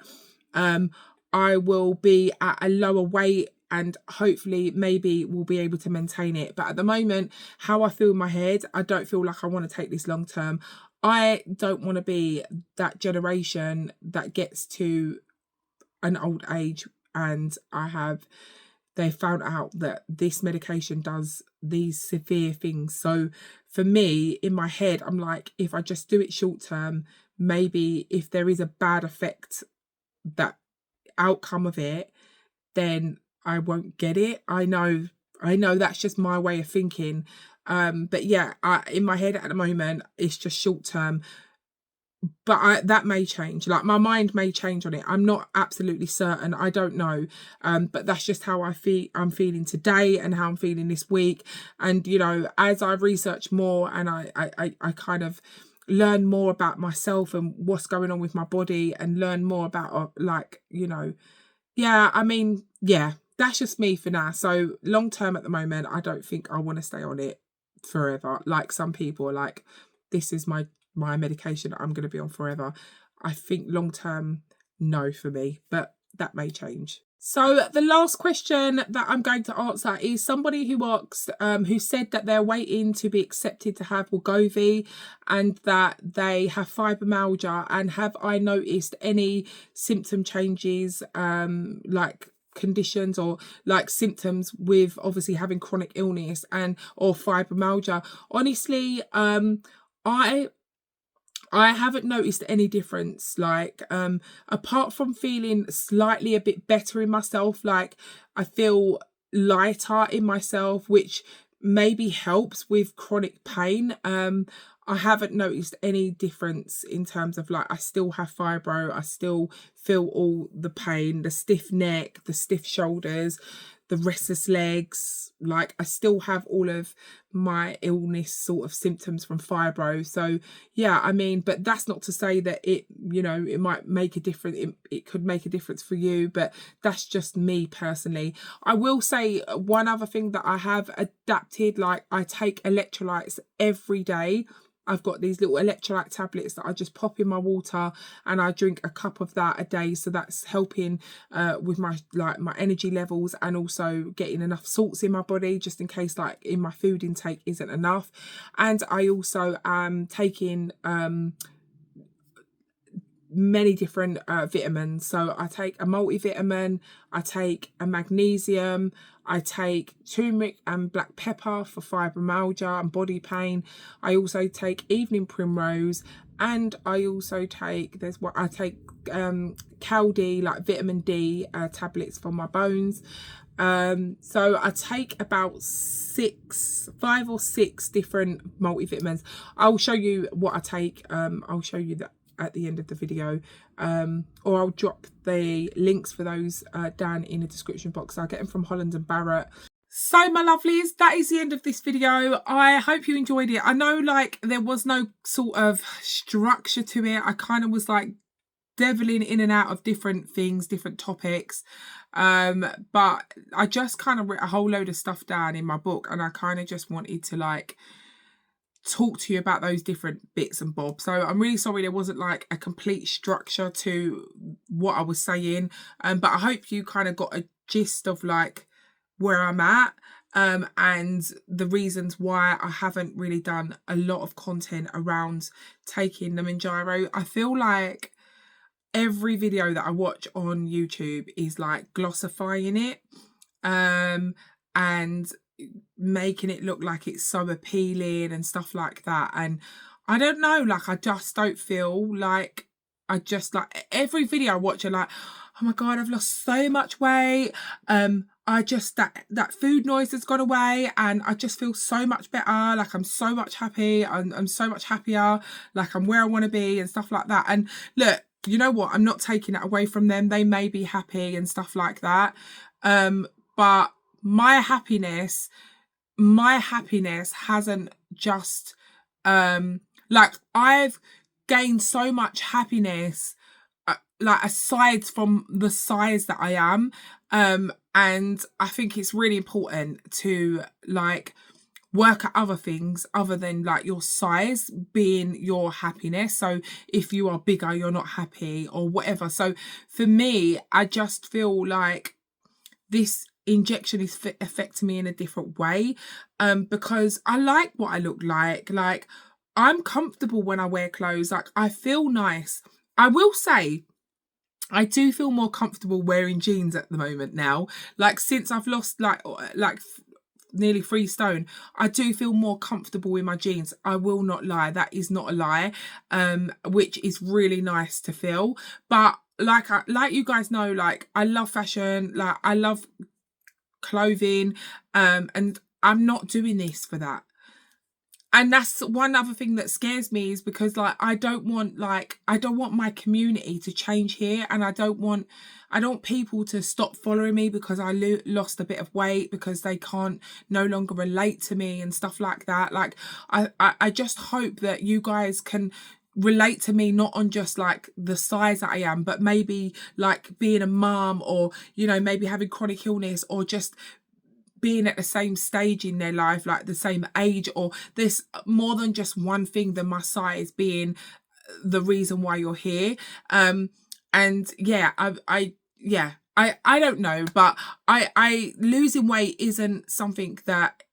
I will be at a lower weight and hopefully maybe we'll be able to maintain it. But at the moment, how I feel in my head, I don't feel like I want to take this long term. I don't want to be that generation that gets to an old age and they found out that this medication does these severe things. So for me, in my head, I'm like, if I just do it short term, maybe if there is a bad effect, that outcome of it, then I won't get it. I know that's just my way of thinking. But yeah, in my head at the moment, it's just short term. But that may change. Like my mind may change on it. I'm not absolutely certain. I don't know. But that's just how I'm feeling today and how I'm feeling this week. And you know, as I research more and I kind of learn more about myself and what's going on with my body and learn more about like, you know, yeah, I mean, yeah, that's just me for now. So long term at the moment, I don't think I want to stay on it forever. Like some people are like, this is my medication that I'm going to be on forever. I think long term, no for me, but that may change. So the last question that I'm going to answer is somebody who asked, who said that they're waiting to be accepted to have Wegovy and that they have fibromyalgia, and have I noticed any symptom changes, like conditions or like symptoms with obviously having chronic illness and or fibromyalgia. Honestly, I haven't noticed any difference, like apart from feeling slightly a bit better in myself, like I feel lighter in myself, which maybe helps with chronic pain. I haven't noticed any difference in terms of like I still have fibro, I still feel all the pain, the stiff neck, the stiff shoulders, the restless legs. Like I still have all of my illness sort of symptoms from fibro. So yeah, I mean, but that's not to say that it, you know, it might make a difference. It could make a difference for you, but that's just me personally. I will say one other thing that I have adapted, like I take electrolytes every day. I've got these little electrolyte tablets that I just pop in my water and I drink a cup of that a day. So that's helping with my energy levels and also getting enough salts in my body just in case like in my food intake isn't enough. And I also am taking many different vitamins. So I take a multivitamin, I take a magnesium, I take turmeric and black pepper for fibromyalgia and body pain. I also take evening primrose, and I also take Cal D, like vitamin D tablets for my bones. So I take about 5 or 6 different multivitamins. I'll show you what I take. I'll show you that at the end of the video, or I'll drop the links for those down in the description box. I'll get them from Holland and Barrett. So my lovelies, that is the end of this video. I hope you enjoyed it. I know like there was no sort of structure to it. I kind of was like deviling in and out of different things, different topics, but I just kind of wrote a whole load of stuff down in my book, and I kind of just wanted to like talk to you about those different bits and bobs. So I'm really sorry there wasn't like a complete structure to what I was saying, but I hope you kind of got a gist of like where I'm at, and the reasons why I haven't really done a lot of content around taking the Manjaro. I feel like every video that I watch on YouTube is like glossifying it, and making it look like it's so appealing and stuff like that. And I don't know, like I just don't feel like, I just like every video I watch, I'm like, oh my god, I've lost so much weight. I just that food noise has gone away and I just feel so much better. Like I'm so much happy. I'm so much happier. Like I'm where I want to be and stuff like that. And look, you know what? I'm not taking it away from them. They may be happy and stuff like that. But my happiness hasn't just like I've gained so much happiness like aside from the size that I am. And I think it's really important to like work at other things other than like your size being your happiness. So if you are bigger, you're not happy or whatever. So for me, I just feel like this injection is affecting me in a different way, because I like what I look like. Like, I'm comfortable when I wear clothes. Like, I feel nice. I will say I do feel more comfortable wearing jeans at the moment now. Like, since I've lost like nearly 3 stone, I do feel more comfortable in my jeans. I will not lie, that is not a lie, which is really nice to feel. But like you guys know, like, I love fashion, like I love clothing, and I'm not doing this for that. And that's one other thing that scares me, is because like I don't want my community to change here, and I don't want people to stop following me because I lost a bit of weight, because they can't no longer relate to me and stuff like that. Like, I just hope that you guys can relate to me, not on just like the size that I am, but maybe like being a mum, or you know, maybe having chronic illness, or just being at the same stage in their life, like the same age, or there's more than just one thing than my size being the reason why you're here. And yeah, I don't know, but I losing weight isn't something that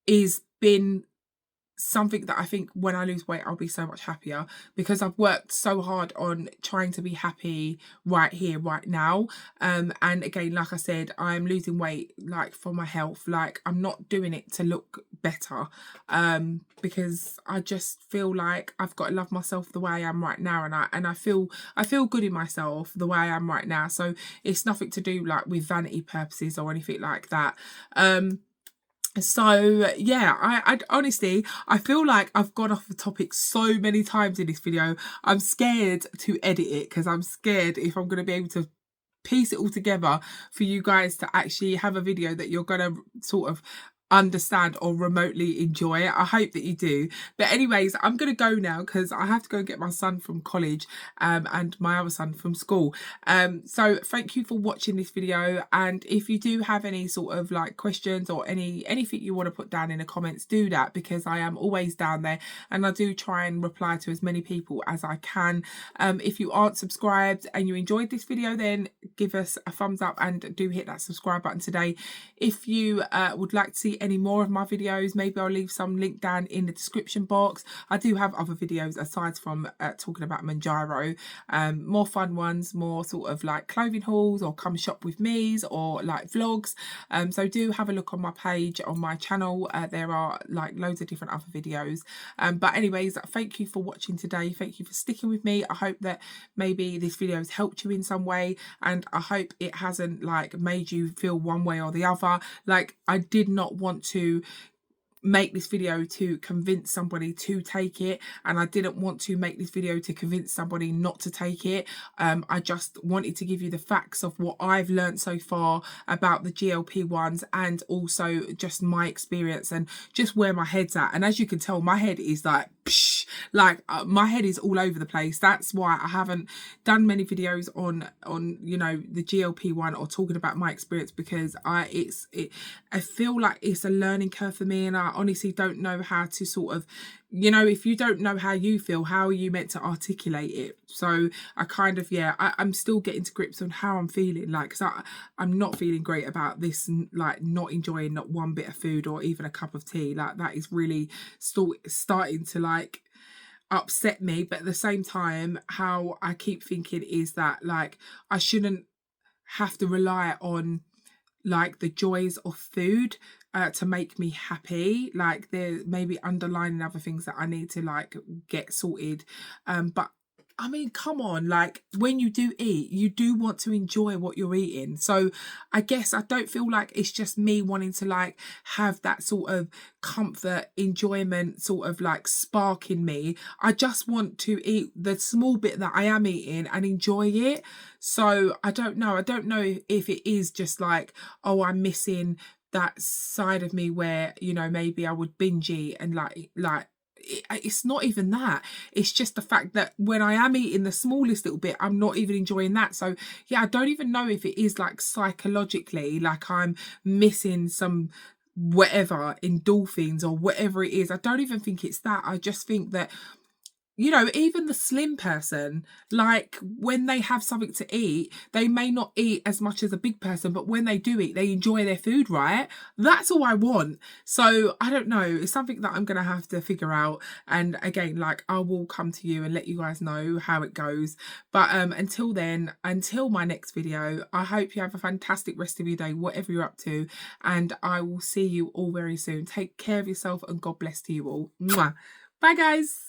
is been something that I think when I lose weight I'll be so much happier, because I've worked so hard on trying to be happy right here, right now. And again, like I said, I'm losing weight like for my health. Like, I'm not doing it to look better, because I just feel like I've got to love myself the way I am right now, and I feel good in myself the way I am right now. So it's nothing to do like with vanity purposes or anything like that. So yeah, I honestly, I feel like I've gone off the topic so many times in this video. I'm scared to edit it, because I'm scared if I'm going to be able to piece it all together for you guys to actually have a video that you're going to sort of understand or remotely enjoy it. I hope that you do. But anyways, I'm gonna go now because I have to go and get my son from college, and my other son from school. So thank you for watching this video, and if you do have any sort of like questions or anything you want to put down in the comments, do that, because I am always down there and I do try and reply to as many people as I can. If you aren't subscribed and you enjoyed this video, then give us a thumbs up and do hit that subscribe button today. If you would like to see any more of my videos, maybe I'll leave some link down in the description box. I do have other videos aside from talking about Manjaro, more fun ones, more sort of like clothing hauls or come shop with me's or like vlogs. So do have a look on my page on my channel. There are like loads of different other videos. But anyways, thank you for watching today. Thank you for sticking with me. I hope that maybe this video has helped you in some way, and I hope it hasn't like made you feel one way or the other. Like, I did not want to make this video to convince somebody to take it, and I didn't want to make this video to convince somebody not to take it. I just wanted to give you the facts of what I've learned so far about the GLP-1s, and also just my experience and just where my head's at. And as you can tell, my head is like psh, like my head is all over the place. That's why I haven't done many videos on you know, the GLP-1 or talking about my experience, because I feel like it's a learning curve for me, and I honestly don't know how to sort of, you know, if you don't know how you feel, how are you meant to articulate it? So I kind of, yeah, I'm still getting to grips on how I'm feeling, like, because I'm not feeling great about this, like not enjoying not one bit of food or even a cup of tea. Like, that is really still starting to like upset me. But at the same time, how I keep thinking is that like I shouldn't have to rely on like the joys of food to make me happy. Like, there may be underlying other things that I need to like get sorted, but I mean, come on, like when you do eat, you do want to enjoy what you're eating. So I guess I don't feel like it's just me wanting to like have that sort of comfort, enjoyment, sort of like spark in me. I just want to eat the small bit that I am eating and enjoy it. So I don't know. I don't know if it is just like, oh, I'm missing that side of me where, you know, maybe I would binge eat and like it's not even that. It's just the fact that when I am eating the smallest little bit, I'm not even enjoying that. So yeah, I don't even know if it is like psychologically, like I'm missing some whatever endorphins or whatever it is. I don't even think it's that. I just think that, you know, even the slim person, like when they have something to eat, they may not eat as much as a big person, but when they do eat, they enjoy their food, right? That's all I want. So I don't know. It's something that I'm going to have to figure out. And again, like I will come to you and let you guys know how it goes. But until then, until my next video, I hope you have a fantastic rest of your day, whatever you're up to. And I will see you all very soon. Take care of yourself and God bless to you all. Mwah. Bye, guys.